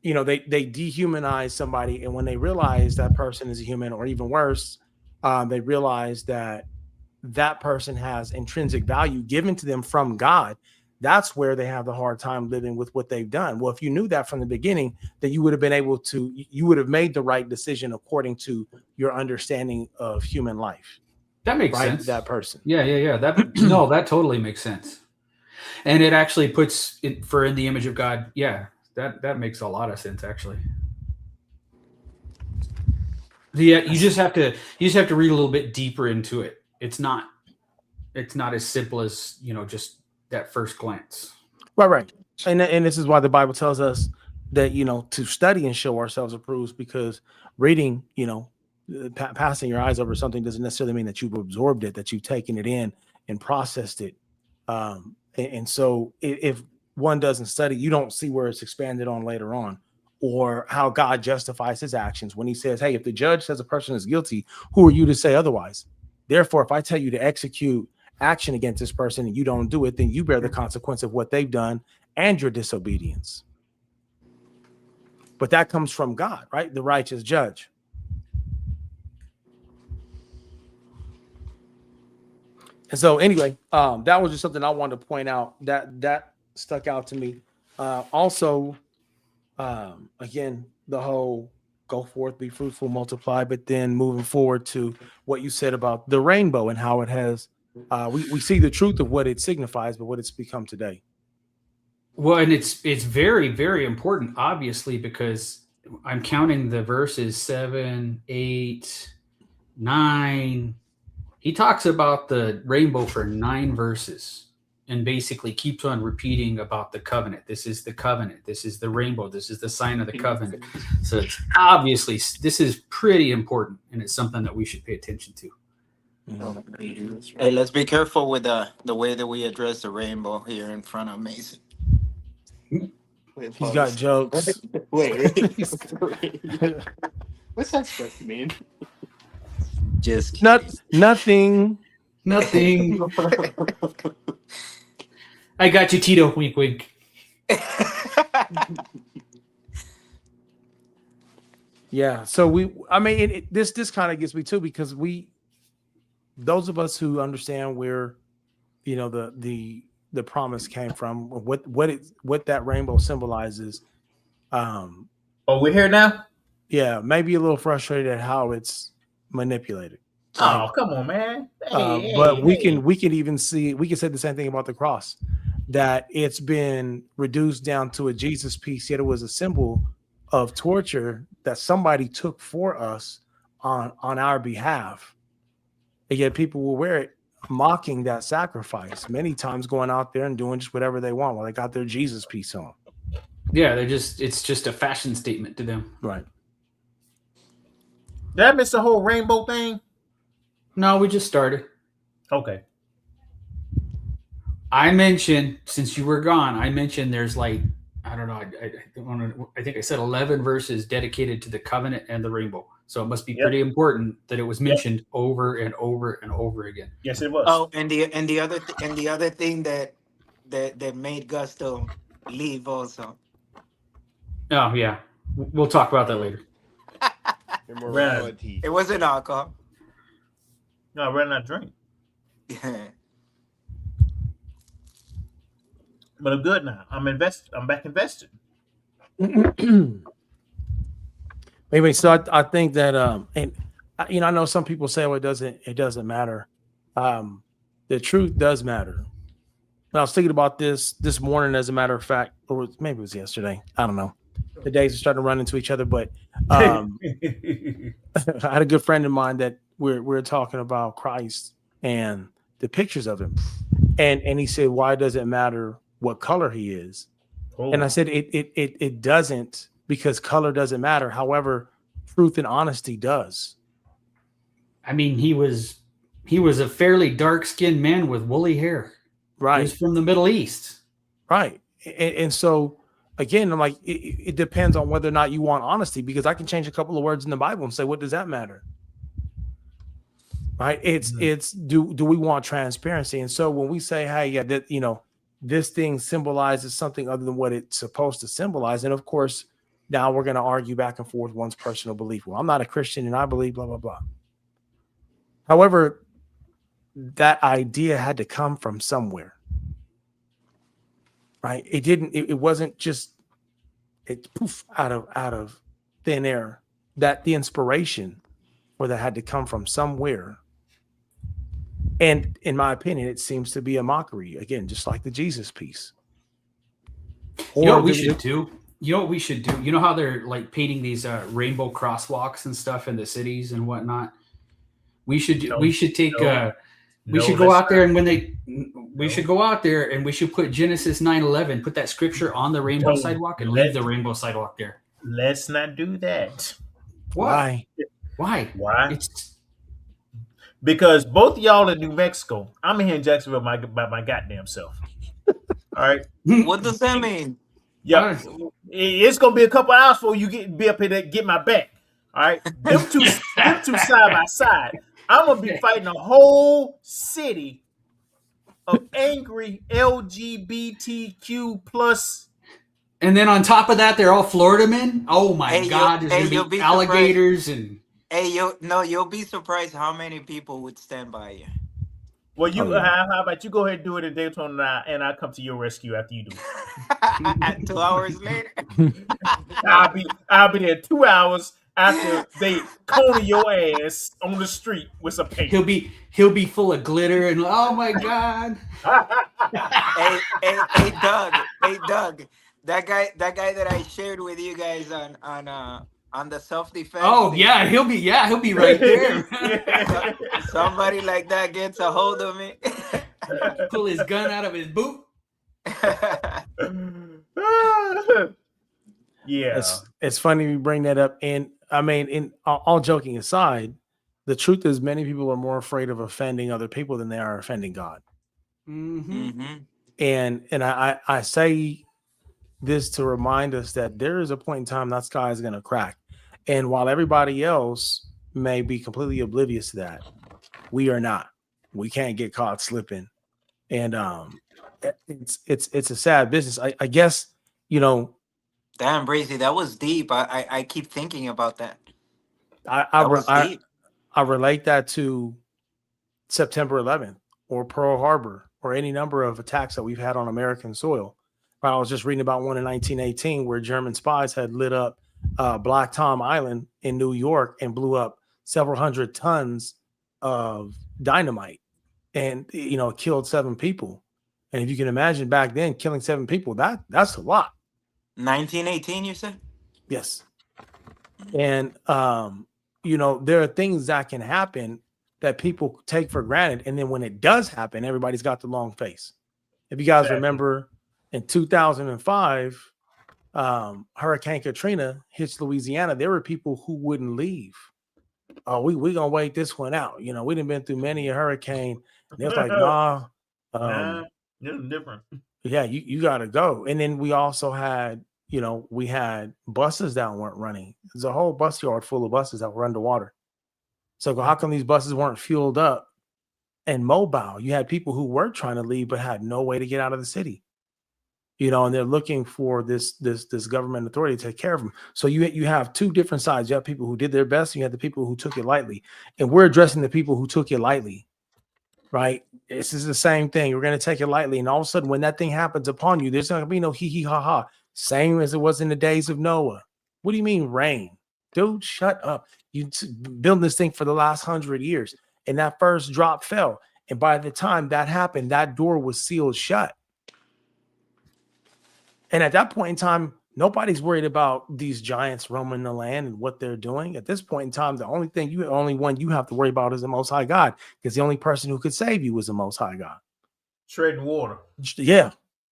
they dehumanize somebody, and when they realize that person is a human, or even worse, they realize that that person has intrinsic value given to them from God. That's where they have the hard time living with what they've done. Well, if you knew that from the beginning, then you would have been able to, you would have made the right decision according to your understanding of human life. That makes sense. That person. Yeah. That totally makes sense. And it actually puts it for in the image of God. Yeah, that makes a lot of sense, actually. You just have to read a little bit deeper into it. It's not as simple as, just that first glance. Right. And this is why the Bible tells us that, to study and show ourselves approved, because reading, passing your eyes over something doesn't necessarily mean that you've absorbed it, that you've taken it in and processed it. And so if one doesn't study, you don't see where it's expanded on later on, or how God justifies his actions when he says, hey, if the judge says a person is guilty, who are you to say otherwise? Therefore, if I tell you to execute action against this person and you don't do it, then you bear the consequence of what they've done and your disobedience. But that comes from God, right? The righteous judge. And so anyway, that was just something I wanted to point out that stuck out to me. Also, again, the whole go forth, be fruitful, multiply, but then moving forward to what you said about the rainbow and how it has, we see the truth of what it signifies, but what it's become today. Well, and it's very, very important, obviously, because I'm counting the verses 7, 8, 9. He talks about the rainbow for 9 verses and basically keeps on repeating about the covenant. This is the covenant. This is the rainbow. This is the sign of the covenant. So it's obviously, this is pretty important, and it's something that we should pay attention to. Hey, let's be careful with the way that we address the rainbow here in front of Mason. He's got jokes. Wait. What's that supposed to mean? Just nothing. I got you, Tito. Wink, wink. Yeah. So this kind of gets me too, because those of us who understand where, the promise came from, what that rainbow symbolizes. We're here now. Yeah, maybe a little frustrated at how it's manipulated. Oh, come on, man. But we can even see, we can say the same thing about the cross, that it's been reduced down to a Jesus piece, yet it was a symbol of torture that somebody took for us on our behalf. And yet people will wear it, mocking that sacrifice, many times going out there and doing just whatever they want while they got their Jesus piece on. Yeah, it's just a fashion statement to them. Right. Did I miss the whole rainbow thing? No, we just started. Okay. I mentioned, since you were gone, there's like, I don't know, I think I said 11 verses dedicated to the covenant and the rainbow. So it must be pretty important that it was mentioned over and over and over again. Yes, it was. Oh, and the other thing that made Gusto leave also. Oh yeah, we'll talk about that later. Immorality. It wasn't alcohol. No, I ran out of drink. But I'm good now. I'm invested. I'm back invested. Anyway, so I think that and I know some people say, well, it doesn't matter. The truth does matter. And I was thinking about this morning, as a matter of fact, or maybe it was yesterday. I don't know. The days are starting to run into each other, but I had a good friend of mine that we're talking about Christ and the pictures of him, and he said, why does it matter what color he is? Oh. And I said, it doesn't, because color doesn't matter. However, truth and honesty does. I mean, he was a fairly dark-skinned man with woolly hair. Right. He was from the Middle East. Right. And so again, I'm like, it depends on whether or not you want honesty, because I can change a couple of words in the Bible and say, what does that matter? Right. It's do we want transparency? And so when we say, hey, yeah, that, you know, this thing symbolizes something other than what it's supposed to symbolize. And of course, now we're going to argue back and forth one's personal belief. Well, I'm not a Christian and I believe blah, blah, blah. However, that idea had to come from somewhere. Right. It wasn't just poof out of thin air. That the inspiration for that had to come from somewhere. And in my opinion, it seems to be a mockery, again, just like the Jesus piece. You know what we should do? You know what we should do? You know how they're like painting these rainbow crosswalks and stuff in the cities and whatnot? We should go out there, and we should go out there and we should put Genesis 9:11, put that scripture on the rainbow sidewalk and leave the rainbow sidewalk there. Let's not do that. Why? Because both y'all in New Mexico. I'm here in Jacksonville by my goddamn self. All right. What does that mean? Yeah, it's gonna be a couple hours before you be up here to get my back. All right, them two side by side. I'm gonna be fighting a whole city of angry LGBTQ plus. And then on top of that, they're all Florida men. Oh my God! There's gonna be alligators surprised. You'll be surprised how many people would stand by you. Well, how about you go ahead and do it in Daytona, and I'll come to your rescue after you do it. 2 hours later, I'll be there 2 hours after they cone your ass on the street with some paint. He'll be full of glitter and oh my God. hey Doug, that guy that I shared with you guys on the self-defense. Oh thing. He'll be right there. Somebody like that gets a hold of me. Pull his gun out of his boot. Yeah. It's funny you bring that up. And I mean, in all joking aside, the truth is many people are more afraid of offending other people than they are offending God. Mm-hmm. And I say this to remind us that there is a point in time that sky is going to crack. And while everybody else may be completely oblivious to that, we are not. We can't get caught slipping. And it's a sad business. I guess, you know. Damn, Brazy, that was deep. I keep thinking about that. I relate that to September 11th or Pearl Harbor or any number of attacks that we've had on American soil. I was just reading about one in 1918 where German spies had lit up Black Tom Island in New York and blew up several hundred tons of dynamite and, you know, killed 7 people. And if you can imagine back then killing 7 people, that's a lot. 1918, you said? Yes. And, you know, there are things that can happen that people take for granted. And then when it does happen, everybody's got the long face. If you guys remember in 2005, Hurricane Katrina hits Louisiana, there were people who wouldn't leave. Oh, we're going to wait this one out. You know, we done been through many a hurricane. And it was like, nah. It's different. Yeah, you got to go. And then we also had, you know, we had buses that weren't running. There's a whole bus yard full of buses that were underwater. So how come these buses weren't fueled up and mobile? You had people who were trying to leave but had no way to get out of the city. You know, and they're looking for this government authority to take care of them. So you have two different sides. You have people who did their best, and you have the people who took it lightly. And we're addressing the people who took it lightly, right? This is the same thing. We're going to take it lightly. And all of a sudden, when that thing happens upon you, there's not going to be no hee hee ha ha. Same as it was in the days of Noah. What do you mean rain? Dude, shut up. You building this thing for the last 100 years. And that first drop fell. And by the time that happened, that door was sealed shut. And at that point in time, nobody's worried about these giants roaming the land and what they're doing. At this point in time, the only one you have to worry about is the Most High God, because the only person who could save you was the Most High God. Treading water. Yeah,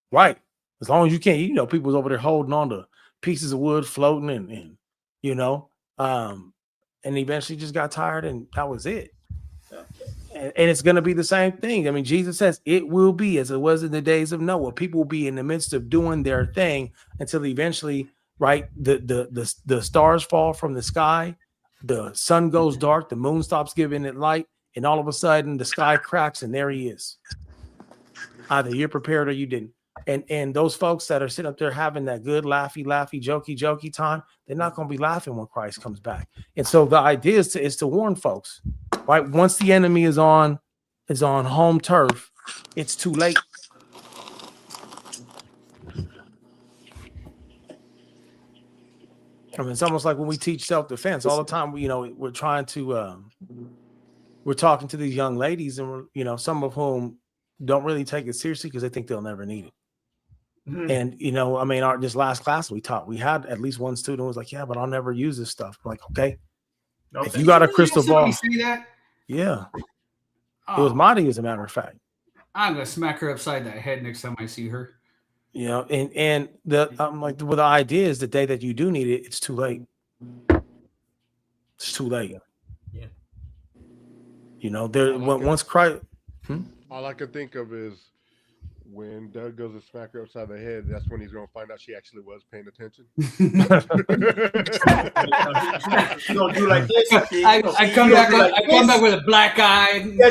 right. As long as you can't, you know, people's over there holding on to pieces of wood floating and you know, and eventually just got tired and that was it. And it's going to be the same thing. I mean, Jesus says it will be as it was in the days of Noah. People will be in the midst of doing their thing until eventually, right? The stars fall from the sky, the sun goes dark, the moon stops giving it light, and all of a sudden the sky cracks, and there he is. Either you're prepared or you didn't. And those folks that are sitting up there having that good laughy, jokey time, they're not going to be laughing when Christ comes back. And so the idea is to warn folks, right? Once the enemy is on home turf, it's too late. I mean, it's almost like when we teach self-defense all the time. We're trying to we're talking to these young ladies, and some of whom don't really take it seriously because they think they'll never need it. Mm-hmm. And this last class we had at least one student who was like, yeah, but I'll never use this stuff. I'm like, okay. If you got a crystal ball. See that? Yeah. It was Marty, as a matter of fact. I'm gonna smack her upside that head next time I see her. And the idea is the day that you do need it, it's too late. It's too late. Yeah. Once Christ. All I can think of is when Doug goes to smack her upside the head, that's when he's going to find out she actually was paying attention. You don't do like this. I come back with a black eye. Yeah,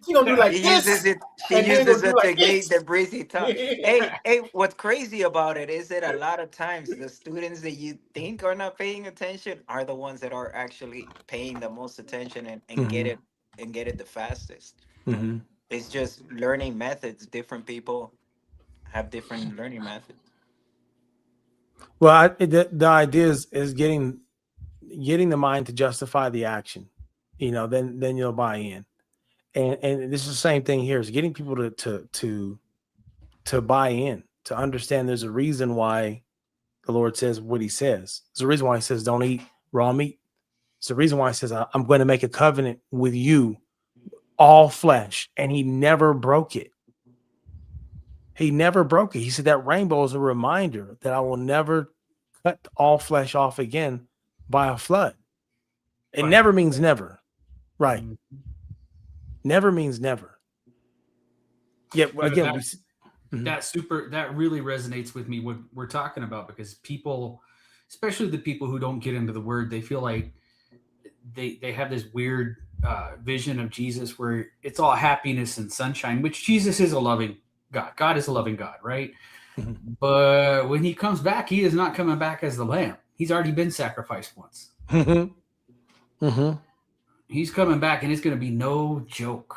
she gonna do like She this. uses it. She uses it to gauge the breezy tongue. Hey, what's crazy about it is that a lot of times the students that you think are not paying attention are the ones that are actually paying the most attention and Mm-hmm. get it the fastest. Mm-hmm. It's just learning methods. Different people have different learning methods. Well, the idea is getting the mind to justify the action. Then you'll buy in. And this is the same thing here, is getting people to buy in, to understand there's a reason why the Lord says what he says. There's a reason why he says don't eat raw meat. It's the reason why he says I'm going to make a covenant with you, all flesh, and he never broke it. He never broke it. He said that rainbow is a reminder that I will never cut all flesh off again by a flood. It never means never. Right. Never means never. Yeah, again, that really resonates with me, what we're talking about, because people, especially the people who don't get into the word, they feel like they have this weird vision of Jesus where it's all happiness and sunshine, which Jesus is a loving God. God is a loving God, right? Mm-hmm. But when he comes back, he is not coming back as the lamb. He's already been sacrificed once. Mm-hmm. Mm-hmm. He's coming back, and it's going to be no joke.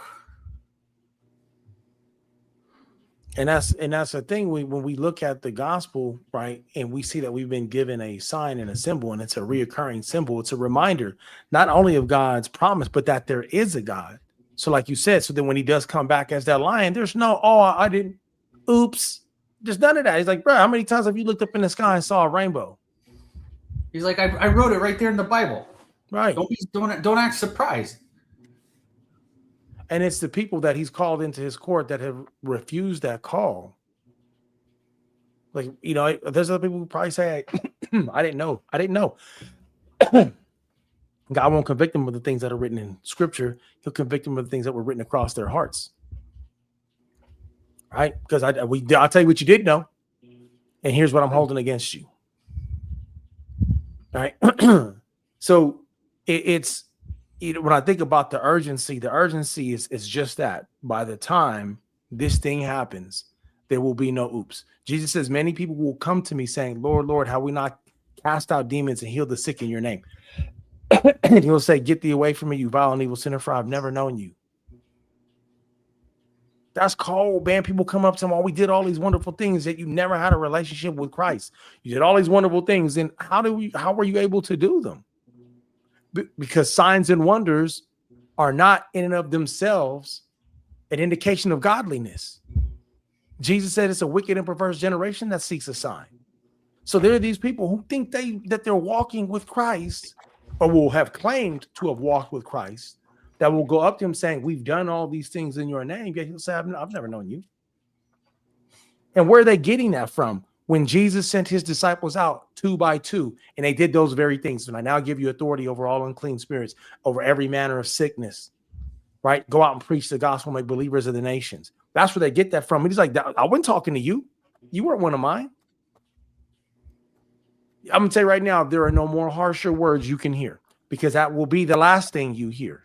And that's the thing. When we look at the gospel, right, and we see that we've been given a sign and a symbol, and it's a reoccurring symbol. It's a reminder not only of God's promise, but that there is a God. So, like you said, so then when he does come back as that lion, there's no, I didn't, oops, there's none of that. He's like, bro, how many times have you looked up in the sky and saw a rainbow? He's like, I wrote it right there in the Bible. Right. Don't act surprised. And it's the people that he's called into his court that have refused that call. Like, there's other people who probably say, I didn't know. God won't convict them of the things that are written in scripture. He'll convict them of the things that were written across their hearts. Right? Because I'll tell you what you did know. And here's what I'm holding against you. All right. So it's, when I think about the urgency is just that. By the time this thing happens, there will be no oops. Jesus says, many people will come to me saying, Lord, Lord, how we not cast out demons and heal the sick in your name? And he'll say, get thee away from me, you vile and evil sinner, for I've never known you. That's cold, man. People come up to him, we did all these wonderful things, that you never had a relationship with Christ. You did all these wonderful things. And how were you able to do them? Because signs and wonders are not in and of themselves an indication of godliness. Jesus said it's a wicked and perverse generation that seeks a sign. So there are these people who think that they're walking with Christ, or will have claimed to have walked with Christ, that will go up to him saying, we've done all these things in your name. Yet he'll say, I've never known you. And where are they getting that from? when Jesus sent his disciples out 2 by 2, and they did those very things. And I now give you authority over all unclean spirits, over every manner of sickness, right? Go out and preach the gospel, make believers of the nations. That's where they get that from. He's like, I wasn't talking to you. You weren't one of mine. I'm going to tell you right now, there are no more harsher words you can hear, because that will be the last thing you hear.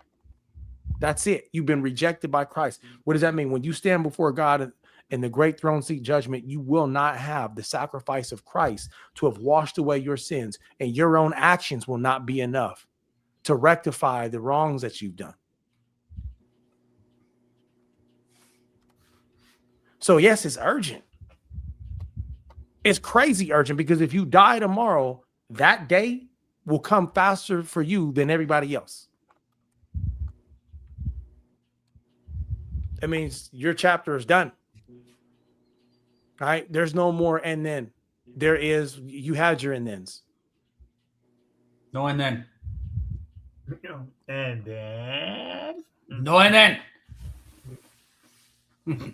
That's it. You've been rejected by Christ. What does that mean? When you stand before God in the great throne seat judgment, you will not have the sacrifice of Christ to have washed away your sins, and your own actions will not be enough to rectify the wrongs that you've done. So yes, it's urgent. It's crazy urgent, because if you die tomorrow, that day will come faster for you than everybody else. It means your chapter is done. All right. There's no more and then. There is, you had your and thens. No and then. And then. No and then.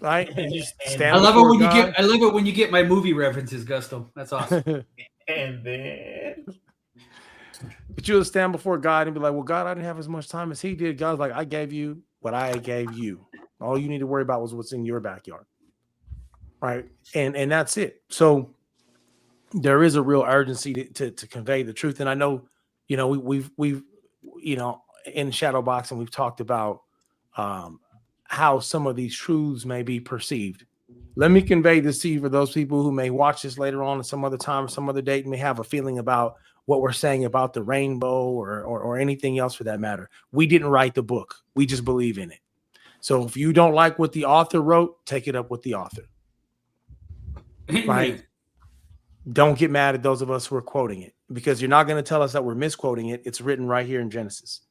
Right. And you stand I love it when God. I love it when you get my movie references, Gusto. That's awesome. And then. But you'll stand before God and be like, well, God, I didn't have as much time as he did. God's like, I gave you what I gave you. All you need to worry about was what's in your backyard. Right. And that's it. So there is a real urgency to convey the truth. And I know, you know, we've you know, in shadow boxing, we've talked about how some of these truths may be perceived. Let me convey this to you for those people who may watch this later on at some other time or some other date and may have a feeling about what we're saying about the rainbow or anything else for that matter. We didn't write the book. We just believe in it. So if you don't like what the author wrote, take it up with the author. Right? Don't get mad at those of us who are quoting it, because you're not going to tell us that we're misquoting it. It's written right here in Genesis.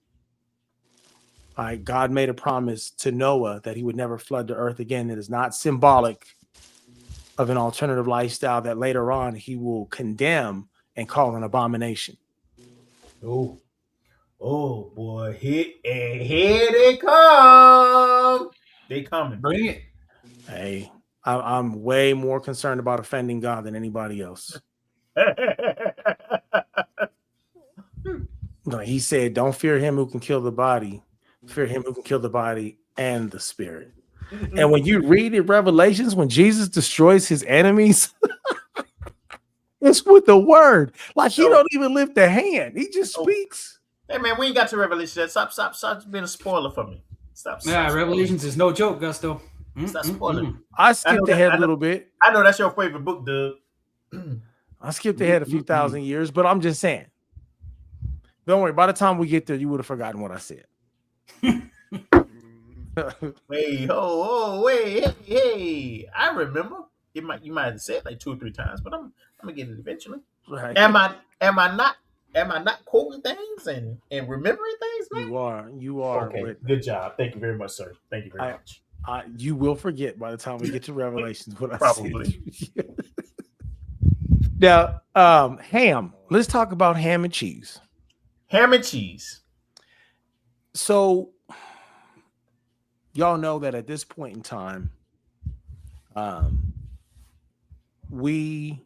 All right, God made a promise to Noah that he would never flood the earth again. It is not symbolic of an alternative lifestyle that later on he will condemn and call an abomination. Oh boy, here they come. They coming. Bring it. Hey, I'm way more concerned about offending God than anybody else. No, he said, don't fear him who can kill the body. Fear him who can kill the body and the spirit. And when you read in Revelations, when Jesus destroys his enemies, it's with the word. Like he don't even lift a hand. He just speaks. Hey man, we ain't got to Revelation. Stop being a spoiler for me. Stop. Revelations is no joke, Gusto. Stop spoiling. I skipped ahead a little bit. I know that's your favorite book, Doug. I skipped ahead a few thousand years, but I'm just saying. Don't worry. By the time we get there, you would have forgotten what I said. Wait, wait, hey! I remember. You might have said it like 2 or 3 times, but I'm gonna get it eventually. Right. Am I not quoting things and remembering things, man? You are. Okay, good job. Thank you very much, sir. Thank you very much. You will forget by the time we get to Revelations what I Probably. said. Now, ham. Let's talk about ham and cheese. Ham and cheese. So, y'all know that at this point in time, we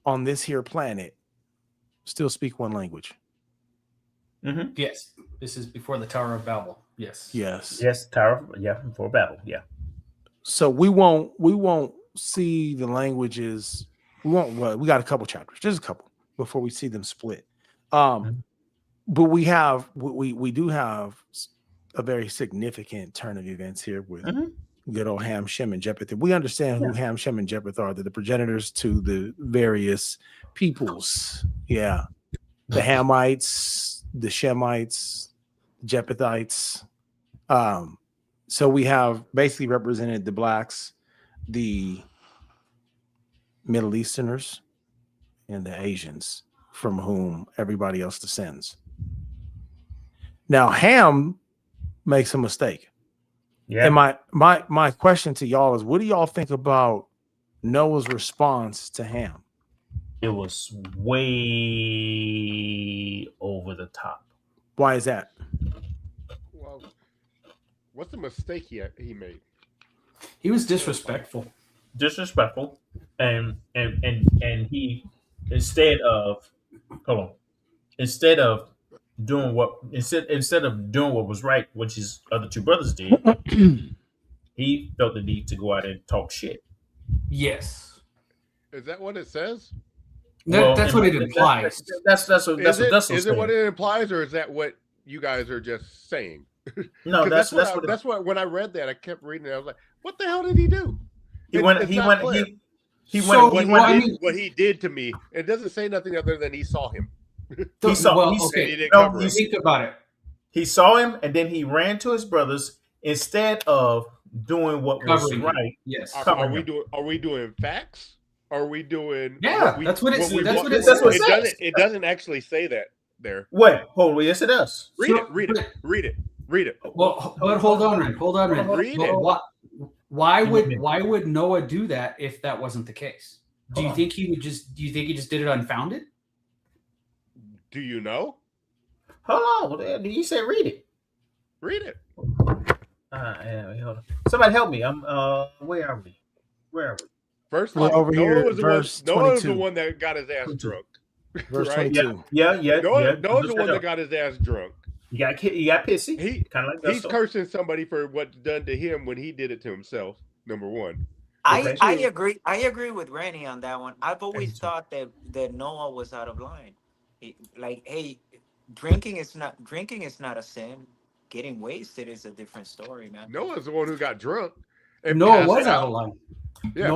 on this here planet still speak one language. Mm-hmm. Yes, this is before the Tower of Babel. Yes, Tower. Yeah, before Babel. Yeah. So we won't see the languages. We got a couple chapters, just a couple before we see them split. But we do have a very significant turn of events here with good old Ham, Shem, and Japheth. We understand who Ham, Shem, and Japheth are. They're the progenitors to the various peoples. Yeah. The Hamites, the Shemites, Japhethites. So we have basically represented the blacks, the Middle Easterners, and the Asians, from whom everybody else descends. Now, Ham makes a mistake. Yeah. And my question to y'all is, what do y'all think about Noah's response to Ham? It was way over the top. Why is that? Well, what's the mistake he made? He was disrespectful. disrespectful, and he instead of doing what instead of doing what was right, which his other two brothers did, he felt the need to go out and talk shit. Yes. Is that what it says? That's what it implies. That's what is it what it implies, or is that what you guys are just saying? No, that's what when I read that, I kept reading it. I was like, what the hell did he do? What he did to me. It doesn't say nothing other than he saw him. He think about it. He saw him, and then he ran to his brothers instead of doing what was right. Yes. Are we doing facts? Are we doing? Yeah, that's what it says. It doesn't actually say that there. Wait, hold on. Yes, it does. Read it. Well, but hold on, Ren. Read it. Why would Noah do that if that wasn't the case? Do you think he just did it unfounded? Do you know? Hold on. You said read it. Read it. Hold on. Somebody help me. Where are we? First off, over here, Noah was the one that got his ass drunk. Verse right? 22. Noah's the one that got his ass drunk. You got pissy. He's cursing somebody for what's done to him when he did it to himself. Number one. I agree. I agree with Randy on that one. I've always thought that Noah was out of line. Hey, drinking is not a sin. Getting wasted is a different story, man. Noah's the one who got drunk. Noah was out of line. Yeah,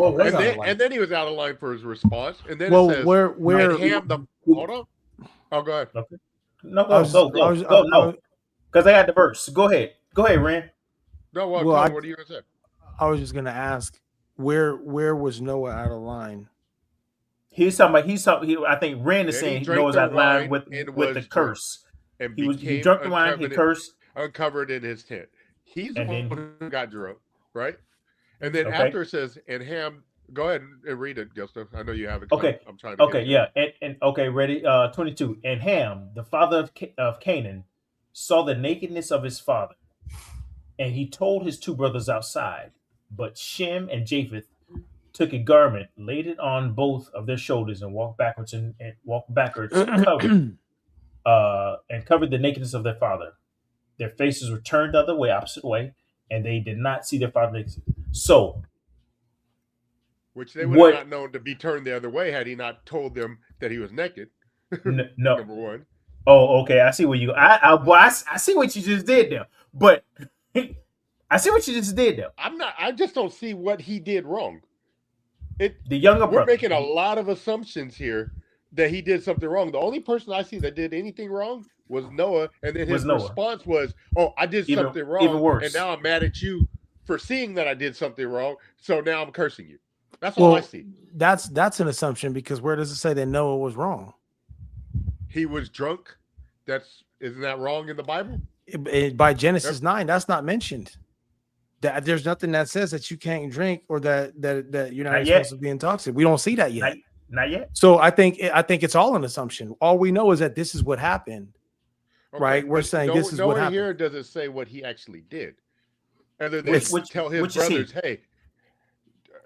and then he was out of line for his response. And then well, it says, where hold on. Oh, go ahead. Okay. No, go. Because I got the verse. Go ahead, Ren. No, what are you gonna say? I was just gonna ask, where was Noah out of line? He's talking about. I think Ren is saying Noah's out of line with the curse. And he drank the wine. He cursed, uncovered in his tent. He's the one who got drunk, right? And then after it says, and Ham, go ahead and read it, Gustav. I know you have it. Okay. I'm trying to. Okay, yeah, and okay, ready. 22. And Ham, the father of Canaan, saw the nakedness of his father, and he told his two brothers outside. But Shem and Japheth took a garment, laid it on both of their shoulders, and walked backwards and covered the nakedness of their father. Their faces were turned the other way, opposite way, and they did not see their father. So, which they would have not known to be turned the other way had he not told them that he was naked. No. Number one. Oh, okay. I see where you. I see what you just did there. But I see what you just did there. I just don't see what he did wrong. The younger brother. We're making a lot of assumptions here that he did something wrong. The only person I see that did anything wrong was Noah, and then his response was, "Oh, I did something wrong, even worse. And now I'm mad at you for seeing that I did something wrong. So now I'm cursing you." That's all I see. That's an assumption, because where does it say that Noah was wrong? He was drunk. Isn't that wrong in the Bible? By Genesis 9, that's not mentioned. That there's nothing that says that you can't drink or that you're not supposed to be intoxicated. We don't see that yet. Not yet. So I think it's all an assumption. All we know is that this is what happened. Okay, right? We're saying this is what happened. Here doesn't say what he actually did. Other than tell his brothers, hey.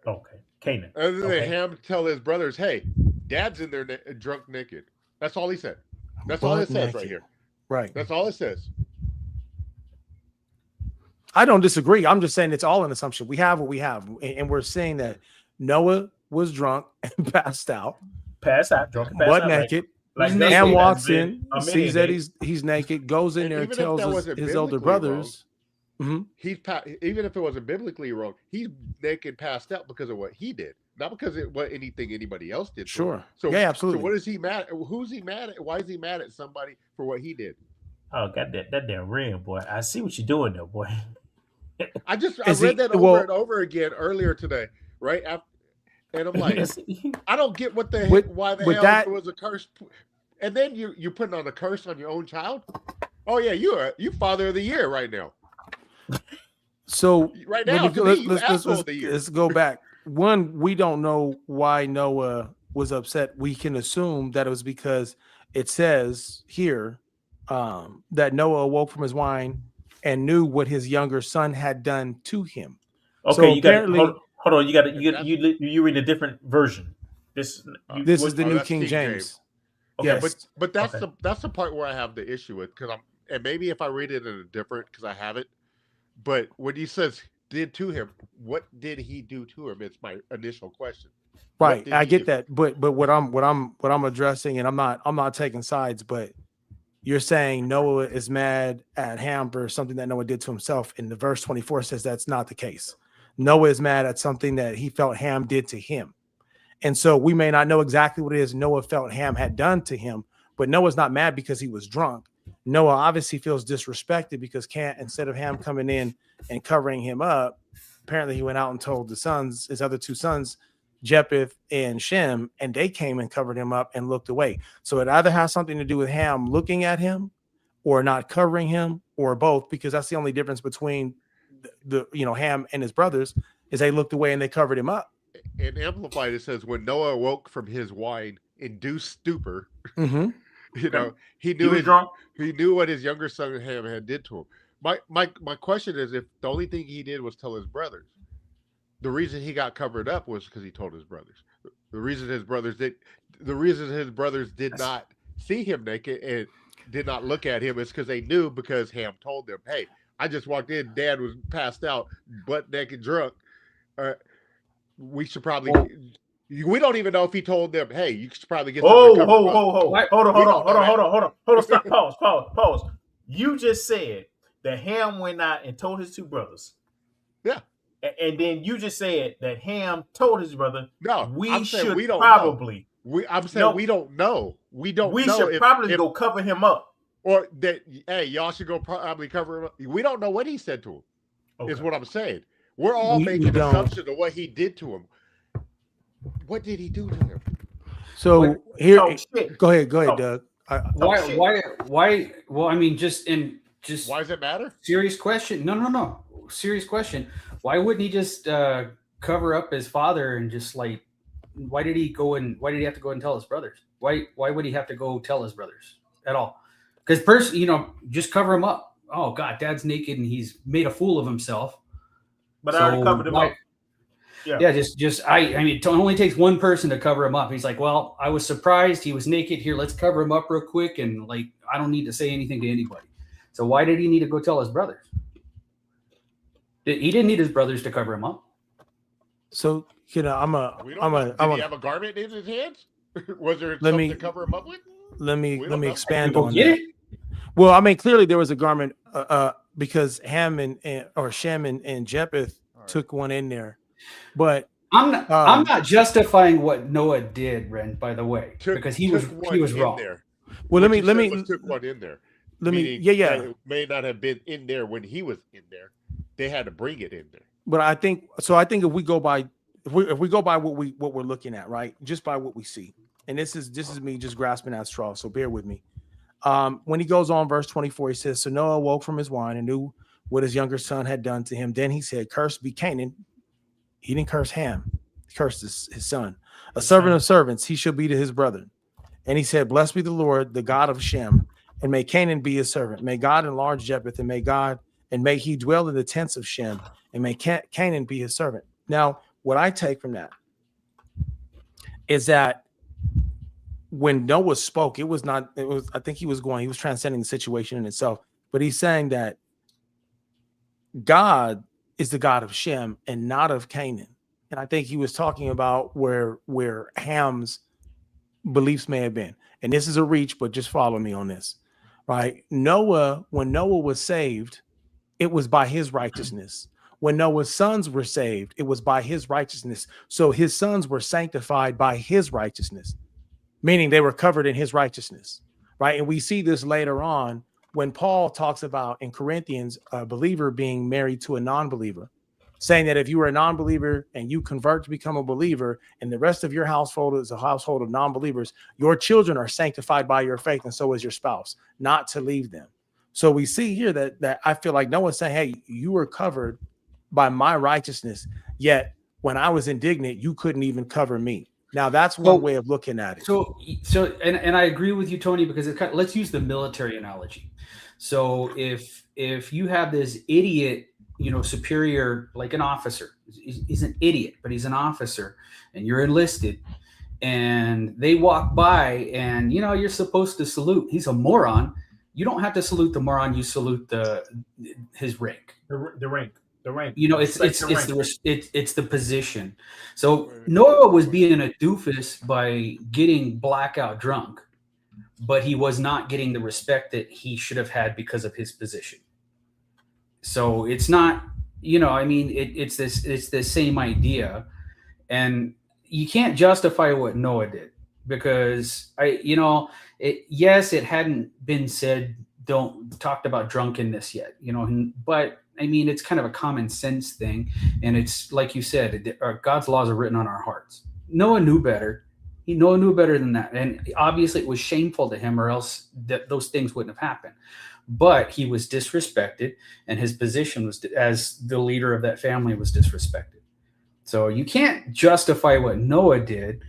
Okay. Canaan. Other than him tell his brothers, hey, Dad's in there drunk naked. That's all he said. That's all it says right here. Right. That's all it says. I don't disagree. I'm just saying it's all an assumption. We have what we have. And we're saying that Noah was drunk and passed out. Drunk and passed butt out. Naked. And walks in, sees that he's naked, goes in there, tells his older brothers. Mm-hmm. Even if it wasn't biblically wrong, he's naked, passed out because of what he did, not because it was anything anybody else did. Sure. So yeah, absolutely. So what is he mad? Who's he mad at? Why is he mad at somebody for what he did? Oh, got that damn ring, boy. I see what you're doing there, boy. I read that over and over again earlier today, right? And I'm like, I don't get why the hell it was a curse. And then you're putting on a curse on your own child. Oh yeah, you father of the year right now. So right now, let's go back. One, we don't know why Noah was upset. We can assume that it was because it says here that Noah awoke from his wine and knew what his younger son had done to him. Okay, so apparently, Hold on, you read a different version. This is the New King James. Okay, yes. but that's the part where I have the issue with, because and maybe if I read it in a different, because I haven't. But when he says did to him, what did he do to him? It's my initial question. Right, I get that, but what I'm addressing, and I'm not taking sides, but you're saying Noah is mad at Ham for something that Noah did to himself, and the verse 24 says that's not the case. Noah is mad at something that he felt Ham did to him, and so we may not know exactly what it is Noah felt Ham had done to him, but Noah's not mad because he was drunk. Noah obviously feels disrespected because instead of Ham coming in and covering him up, apparently he went out and told his other two sons, Japheth and Shem, and they came and covered him up and looked away. So it either has something to do with Ham looking at him or not covering him, or both, because that's the only difference between the Ham and his brothers, is they looked away and they covered him up. In Amplified, it says, when Noah awoke from his wine induced stupor, he knew what his younger son Ham had did to him. My question is, if the only thing he did was tell his brothers, the reason he got covered up was because he told his brothers. The reason his brothers did not see him naked and did not look at him is because they knew, because Ham told them, "Hey, I just walked in. Dad was passed out, butt naked, drunk. We should probably." We don't even know if he told them, "Hey, you should probably get." Hold on. Stop. Pause. You just said that Ham went out and told his two brothers. Yeah. And then you just said that Ham told his brother. No, we don't should know. I'm saying we don't know. We should probably go cover him up. Or that, hey, y'all should go probably cover him up. We don't know what he said to him. Okay. Is what I'm saying. We're all making an assumption of what he did to him. What did he do to him? So go ahead, Doug. Why? Well, I mean, just why does it matter? Serious question. No. Serious question. Why wouldn't he just cover up his father and just like? Why did he have to go and tell his brothers? Why would he have to go tell his brothers at all? Because just cover him up. Oh God, Dad's naked and he's made a fool of himself. But I already covered him up. Yeah, I mean, it only takes one person to cover him up. He's like, well, I was surprised he was naked. Here, let's cover him up real quick, and like, I don't need to say anything to anybody. So why did he need to go tell his brothers? He didn't need his brothers to cover him up. So did he have a garment in his hands? Was there something to cover him up with? Let me expand on that. Well, I mean, clearly there was a garment because Ham or Shem and Japheth took one in there. But I'm not justifying what Noah did, Ren, by the way, because he was wrong. There. Well, let me took one in there. It may not have been in there when he was in there. They had to bring it in there. But I think if we go by what we're looking at, right, just by what we see, and this is me just grasping at straws, so bear with me. When he goes on, verse 24, he says, "So Noah awoke from his wine and knew what his younger son had done to him. Then he said, 'Cursed be Canaan.'" He didn't curse Ham. He cursed his son. "A servant of servants, he shall be to his brethren." And he said, "Blessed be the Lord, the God of Shem, and may Canaan be his servant. May God enlarge Japheth, and may he dwell in the tents of Shem, and may Canaan be his servant." Now, what I take from that is that when Noah spoke, I think he was transcending the situation in itself, but he's saying that God is the God of Shem and not of Canaan. And I think he was talking about where Ham's beliefs may have been. And this is a reach, but just follow me on this, right? When Noah was saved, it was by his righteousness. When Noah's sons were saved, it was by his righteousness. So his sons were sanctified by his righteousness, meaning they were covered in his righteousness, right? And we see this later on when Paul talks about in Corinthians, a believer being married to a non-believer, saying that if you are a non-believer and you convert to become a believer and the rest of your household is a household of non-believers, your children are sanctified by your faith, and so is your spouse, not to leave them. So we see here that I feel like Noah's saying, hey, you were covered by my righteousness, yet when I was indignant, you couldn't even cover me. Now that's one way of looking at it. So, and I agree with you, Tony, because let's use the military analogy. So if you have this idiot, superior, like an officer, he's an idiot, but he's an officer, and you're enlisted, and they walk by, and you're supposed to salute. He's a moron. You don't have to salute the moron. You salute his rank. The rank. The rank. It's the position. So Noah was being a doofus by getting blackout drunk, but he was not getting the respect that he should have had because of his position. So it's not, it's the same idea, and you can't justify what Noah did because yes, it hadn't been said, don't talked about drunkenness yet, but I mean, it's kind of a common sense thing. And it's like you said, God's laws are written on our hearts. Noah knew better. Noah knew better than that. And obviously it was shameful to him, or else those things wouldn't have happened. But he was disrespected, and his position was, as the leader of that family, was disrespected. So you can't justify what Noah did,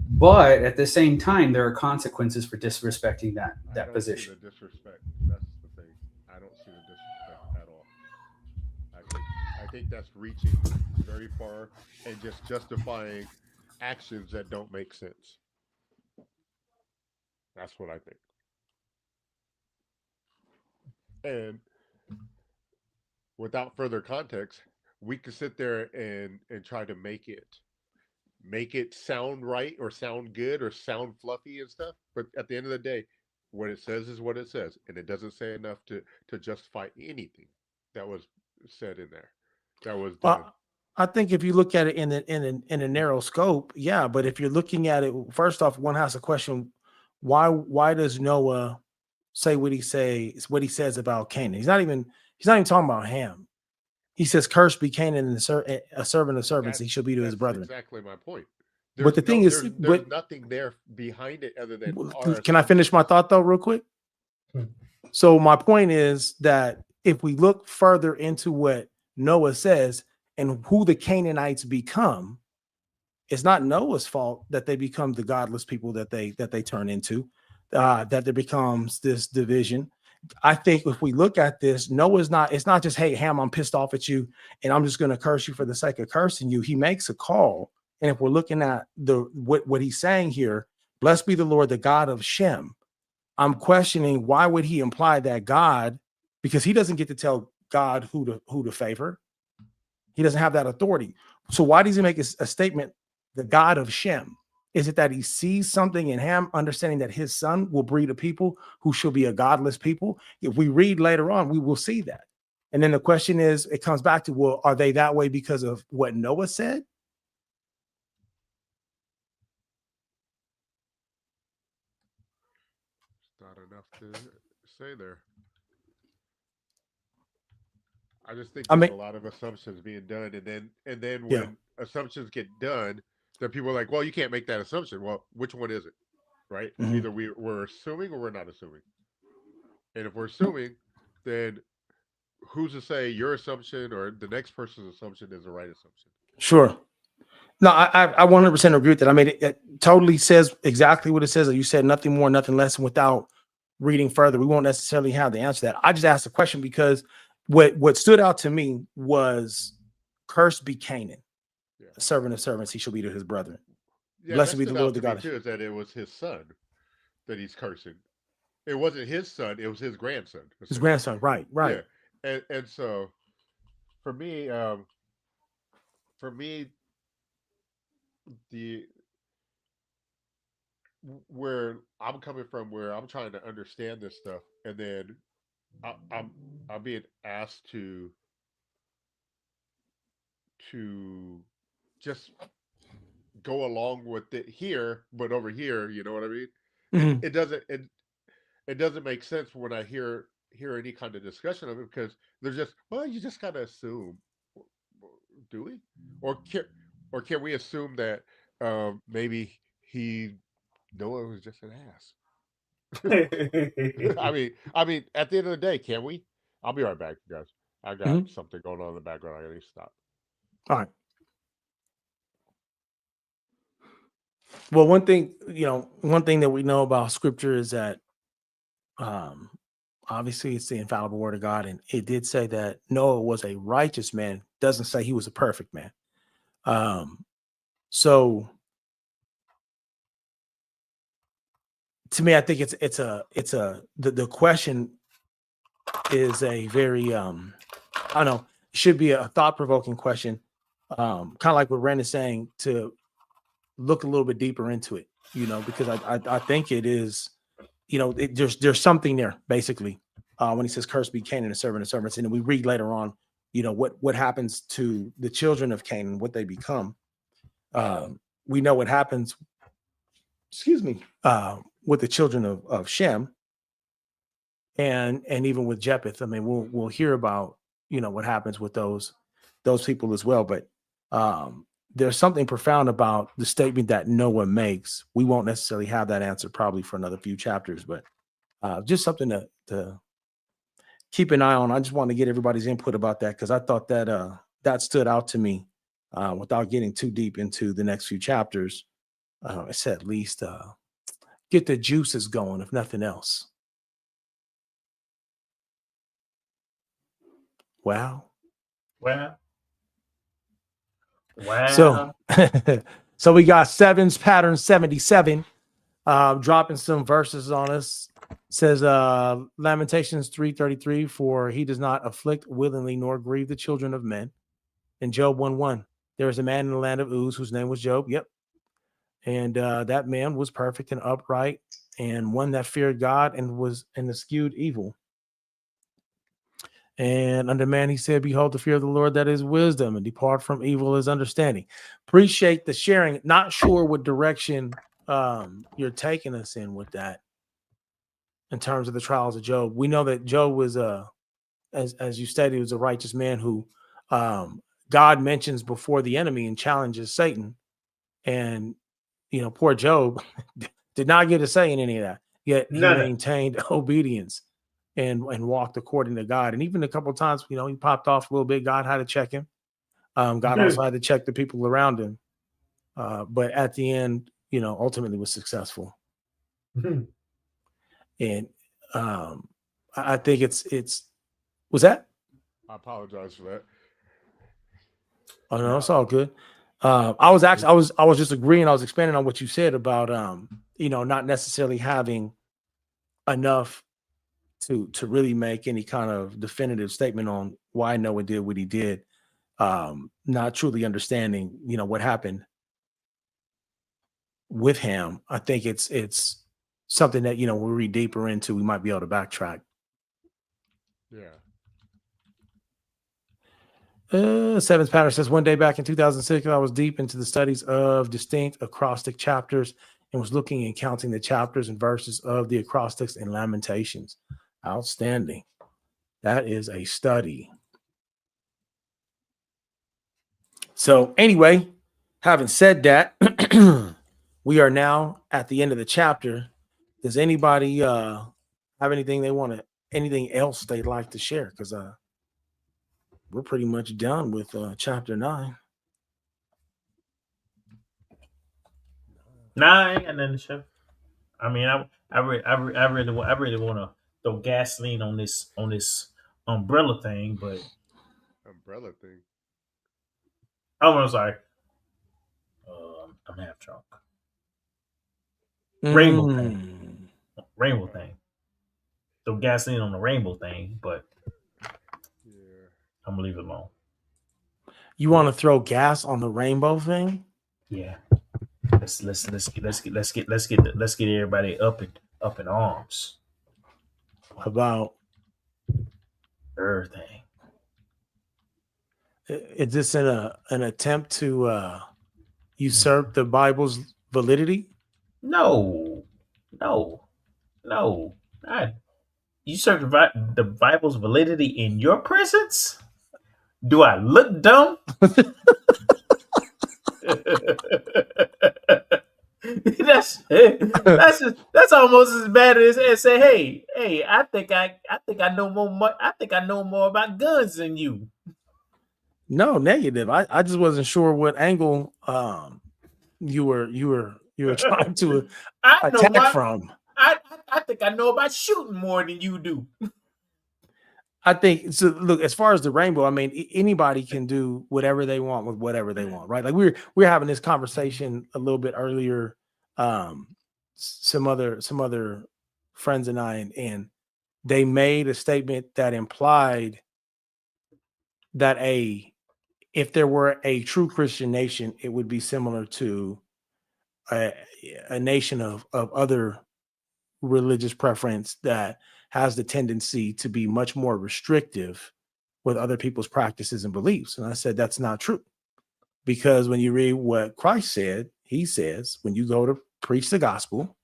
but at the same time, there are consequences for disrespecting that position. The disrespect. That's the thing. I don't see the disrespect at all. I think that's reaching very far and just justifying actions that don't make sense. That's what I think. And without further context, we could sit there and try to make it sound right or sound good or sound fluffy and stuff. But at the end of the day, what it says is what it says, and it doesn't say enough to justify anything that was said in there. That was done. I think if you look at it in a narrow scope, yeah. But if you're looking at it, first off, one has a question: why does Noah say what he says about Canaan? He's not even talking about Ham. He says, "Cursed be Canaan, and a servant of servants he shall be to his brethren." Exactly my point. But the thing is, there's nothing there behind it other than. Can I finish my thought though, real quick? So my point is that if we look further into what Noah says and who the Canaanites become, it's not Noah's fault that they become the godless people that they turn into, that there becomes this division. I think if we look at this, Noah's not, it's not just, hey, Ham, I'm pissed off at you and I'm just going to curse you for the sake of cursing you. He makes a call. And if we're looking at what he's saying here, blessed be the Lord, the God of Shem. I'm questioning, why would he imply that God, because he doesn't get to tell God who to favor. He doesn't have that authority. So why does he make a statement, the God of Shem? Is it that he sees something in Ham, understanding that his son will breed a people who shall be a godless people? If we read later on, we will see that. And then the question is, it comes back to, well, are they that way because of what Noah said? It's not enough to say there. I just think there's a lot of assumptions being done, and then when assumptions get done, then people are like, well, you can't make that assumption. Well, which one is it? Right? Mm-hmm. Either we're assuming or we're not assuming. And if we're assuming, then who's to say your assumption or the next person's assumption is the right assumption? Sure. No, I 100% agree with that. I mean, it totally says exactly what it says. You said nothing more, nothing less. Without reading further, we won't necessarily have the answer to that. I just asked the question because what stood out to me was, cursed be Canaan, a servant of servants, he shall be to his brethren. Yeah, blessed be the Lord, the God. Too, is that it was his son that he's cursing. It wasn't his son; it was his grandson. His grandson, right? Yeah. And so, for me, where I'm coming from, where I'm trying to understand this stuff, and then I'm being asked to just go along with it here, but over here, you know what I mean? Mm-hmm. It doesn't make sense when I hear any kind of discussion of it, because they're just, well, you just gotta assume. Do we? Or can we assume that maybe Noah was just an ass? I mean, at the end of the day, can we? I'll be right back, guys. I got something going on in the background. I gotta stop. All right. Well, one thing that we know about Scripture is that, obviously, it's the infallible word of God, and it did say that Noah was a righteous man. Doesn't say he was a perfect man. So to me, I think the question is a very I don't know, should be a thought-provoking question. Kind of like what Ren is saying, to look a little bit deeper into it, because I think it is, there's something there basically. When he says, "Cursed be Canaan, a servant of servants," and then we read later on, what happens to the children of Canaan, what they become. We know what happens, with the children of Shem, and even with Japheth. I mean, we'll hear about what happens with those people as well. But there's something profound about the statement that Noah makes. We won't necessarily have that answer probably for another few chapters, but just something to keep an eye on. I just want to get everybody's input about that, because I thought that that stood out to me, without getting too deep into the next few chapters. I said at least get the juices going, if nothing else. Wow. So we got Sevens pattern 77, dropping some verses on us. Says Lamentations 3:33, for he does not afflict willingly nor grieve the children of men. And Job 1:1, there is a man in the land of Uz whose name was Job. Yep. And that man was perfect and upright, and one that feared God and eschewed evil. And unto man he said, behold, the fear of the Lord, that is wisdom, and depart from evil is understanding. Appreciate the sharing. Not sure what direction you're taking us in with that in terms of the trials of Job. We know that Job was as you stated, he was a righteous man who God mentions before the enemy and challenges Satan. And poor Job did not get a say in any of that, yet he maintained obedience and walked according to God. And even a couple of times, he popped off a little bit. God had to check him. God also had to check the people around him. But at the end, ultimately was successful. And I think it's was that? I apologize for that. Oh no, it's all good. I was just agreeing. I was expanding on what you said about not necessarily having enough to really make any kind of definitive statement on why Noah did what he did. Not truly understanding, what happened with him. I think it's something that we'll read deeper into. We might be able to backtrack. Yeah. Sevens Pattern says, one day back in 2006, I was deep into the studies of distinct acrostic chapters and was looking and counting the chapters and verses of the acrostics in Lamentations. Outstanding. That is a study. So anyway, having said that, we are now at the end of the chapter. Does anybody have anything anything else they'd like to share? Because we're pretty much done with chapter 9. 9, and then the show. I mean, I really want to throw gasoline on this umbrella thing, but umbrella thing. Oh, I'm sorry. I'm half drunk. Rainbow thing. Throw gasoline on the rainbow thing, but yeah, I'm gonna leave it alone. You want to throw gas on the rainbow thing? Yeah. Let's get everybody up in arms about everything. Is this an attempt to usurp the Bible's validity? No. Usurp the Bible's validity in your presence? Do I look dumb? that's almost as bad as say, hey, I think I know more about guns than you. No, negative. I just wasn't sure what angle you were trying to attack from. I think I know about shooting more than you do. I think so. Look, as far as the rainbow, I mean, anybody can do whatever they want with whatever they want, right? Like we're having this conversation a little bit earlier. Some other friends and I, and they made a statement that implied that if there were a true Christian nation, it would be similar to a nation of other religious preference that has the tendency to be much more restrictive with other people's practices and beliefs. And I said, that's not true. Because when you read what Christ said, he says, when you go to preach the gospel,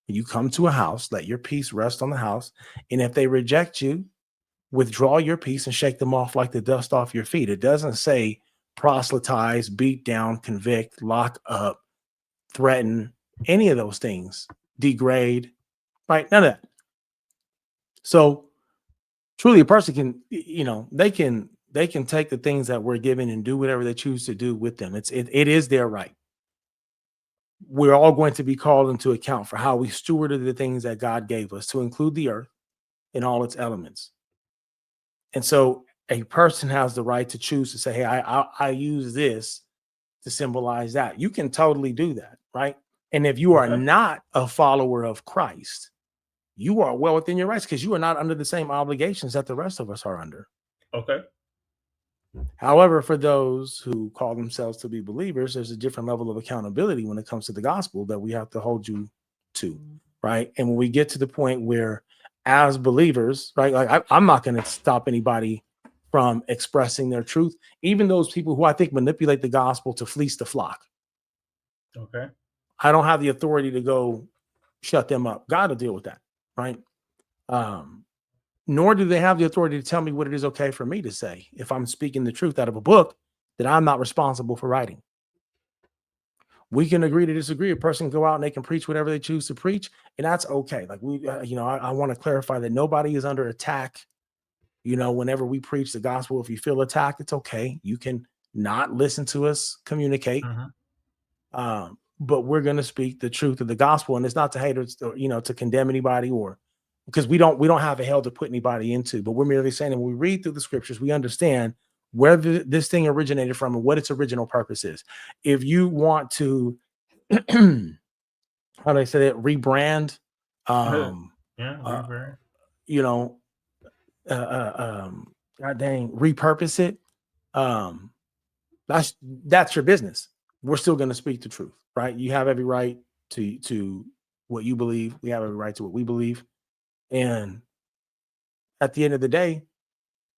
you come to a house, let your peace rest on the house. And if they reject you, withdraw your peace and shake them off like the dust off your feet. It doesn't say proselytize, beat down, convict, lock up, threaten, any of those things, degrade, right? None of that. So truly a person can, they can take the things that we're given and do whatever they choose to do with them. It is their right. We're all going to be called into account for how we stewarded the things that God gave us, to include the earth and all its elements. And so a person has the right to choose to say, hey, I use this to symbolize that. You can totally do that, right? And if you are not a follower of Christ, you are well within your rights, because you are not under the same obligations that the rest of us are under. Okay. However, for those who call themselves to be believers, there's a different level of accountability when it comes to the gospel that we have to hold you to, right? And when we get to the point where, as believers, right, like I'm not going to stop anybody from expressing their truth, even those people who I think manipulate the gospel to fleece the flock. Okay. I don't have the authority to go shut them up. God will deal with that, right? Nor do they have the authority to tell me what it is okay for me to say if I'm speaking the truth out of a book that I'm not responsible for writing. We can agree to disagree. A person can go out and they can preach whatever they choose to preach, and that's okay. Like I want to clarify that nobody is under attack. Whenever we preach the gospel, if you feel attacked, it's okay. You can not listen to us communicate. But we're going to speak the truth of the gospel, and it's not to hate or to condemn anybody, or because we don't have a hell to put anybody into, but we're merely saying that when we read through the scriptures, we understand where this thing originated from and what its original purpose is. If you want to, how do I say that? Rebrand, rebrand. God dang, repurpose it. That's your business. We're still going to speak the truth, right? You have every right to what you believe. We have every right to what we believe. And at the end of the day,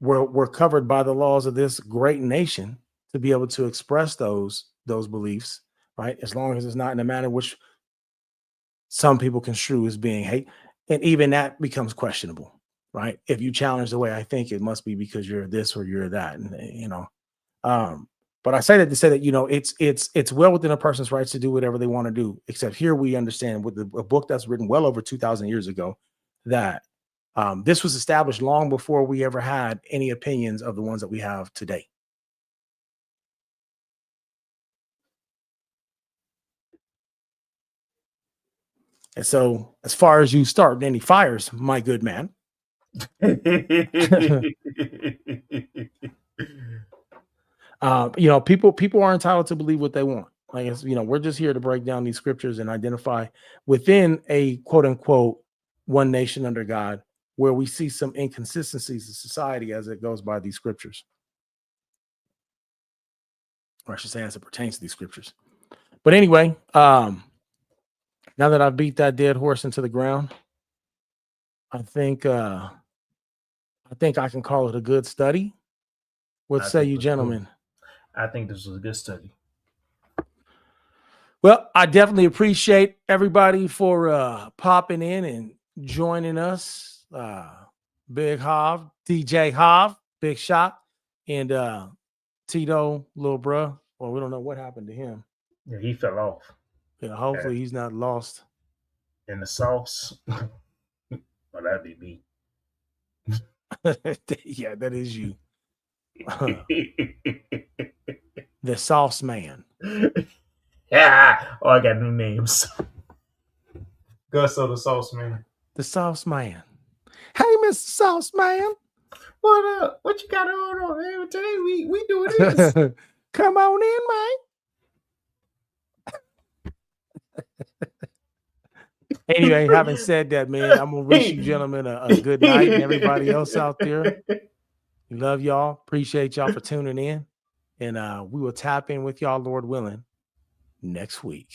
we're covered by the laws of this great nation to be able to express those beliefs, right? As long as it's not in a manner which some people construe as being hate. And even that becomes questionable, right? If you challenge the way I think, it must be because you're this or you're that. And but I say that to say that it's well within a person's rights to do whatever they want to do. Except here we understand with a book that's written well over 2,000 years ago that this was established long before we ever had any opinions of the ones that we have today. And so, as far as you starting any fires, my good man. People are entitled to believe what they want. Like, we're just here to break down these scriptures and identify within a quote unquote one nation under God where we see some inconsistencies in society as it goes by these scriptures. Or I should say, as it pertains to these scriptures. But anyway, now that I've beat that dead horse into the ground, I think I can call it a good study. What say you, gentlemen? I think this was a good study. Well, I definitely appreciate everybody for popping in and joining us. Big Hav, DJ Hav, big shot, and Tito, little bruh. Well, we don't know what happened to him. Yeah, he fell off. Yeah, hopefully he's not lost in the sauce. Well, that'd be me. Yeah, that is you. The sauce man. Yeah. Oh, I got new names. Gusto the sauce man. The sauce man. Hey, Mr. Sauce Man. What up? What you got on? Hey, today we doing this. Come on in, Mike. Anyway, having said that, man, I'm gonna wish you gentlemen a good night and everybody else out there. We love y'all. Appreciate y'all for tuning in. And we will tap in with y'all, Lord willing, next week.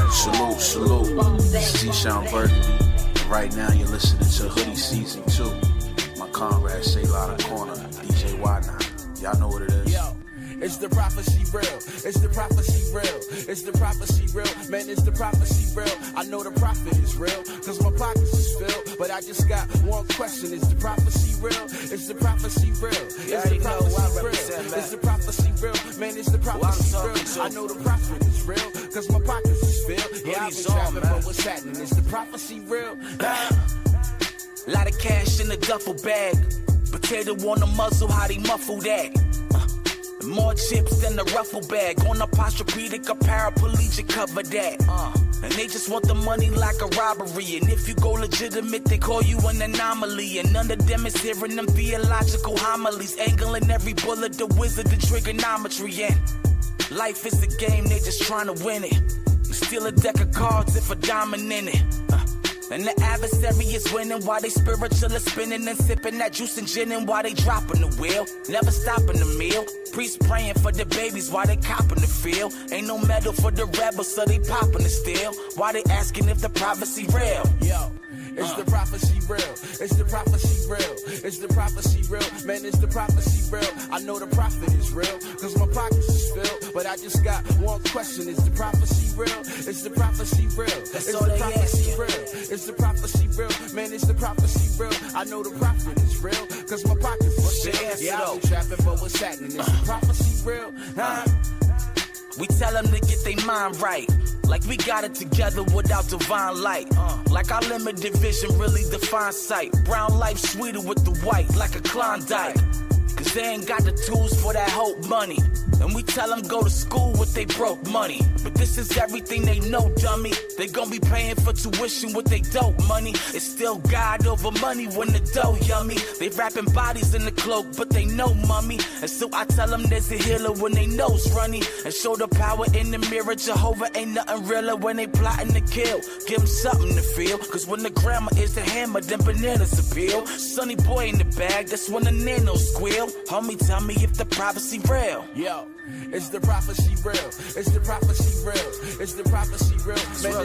Salute. Sean Burgundy. Right now you're listening to Hoodie Season 2. My comrade Say Loud Corner, DJ Whatnot. Y'all know what it is. Yo. It's the prophecy real. It's the prophecy real. It's the prophecy real. Man, it's the prophecy real. I know the prophet is real, cause my pockets is filled. But I just got one question. Is the prophecy real? It's the prophecy real. It's the prophecy real. It's the prophecy real. Man, it's the prophecy real. I know the prophet is real, cause my pockets is filled. Yeah, I've been trapping, but what's happening? Is the prophecy real? Lot of cash in the duffel bag. Potato on the muzzle, how they muffle that? More chips than the ruffle bag. On a posturepedic, a paraplegic, cover that. And they just want the money like a robbery. And if you go legitimate, they call you an anomaly. And none of them is hearing them theological homilies. Angling every bullet, the wizard, the trigonometry. And life is a game, they just trying to win it. Steal a deck of cards if a diamond in it. And the adversary is winning while they spiritual is spinning and sipping that juice and gin and while they dropping the wheel. Never stopping the meal. Priest praying for the babies while they copping the field. Ain't no medal for the rebels, so they popping the steel. Why they asking if the prophecy real? Yo. It's the prophecy real. It's the prophecy real. It's the prophecy real. Man, it's the prophecy real. I know the prophet is real, cause my pockets is filled. But I just got one question. Is the prophecy real? It's the prophecy real. It's the prophecy real. It's the prophecy real. Man, it's the prophecy real. I know the prophet is real, cause my pockets is filled. Yeah, I've been trapping, but what's happening? Is the prophecy real? We tell them to get their mind right. Like we got it together without divine light. Like our limited vision really defines sight. Brown life sweeter with the white, like a Klondike. Cause they ain't got the tools for that hope money. And we tell them go to school with they broke money. But this is everything they know, dummy. They gon' be paying for tuition with they dope money. It's still God over money when the dough yummy. They wrapping bodies in the cloak, but they know mummy. And so I tell them there's a healer when they nose runny. And show the power in the mirror. Jehovah ain't nothing realer when they plotting to kill. Give them something to feel. Cause when the grandma is the hammer, then bananas appeal. Sonny boy in the bag, that's when the nanos squeal. Homie, tell me if the prophecy real. Yo, it's the prophecy real. It's the prophecy real. It's the prophecy real. Man,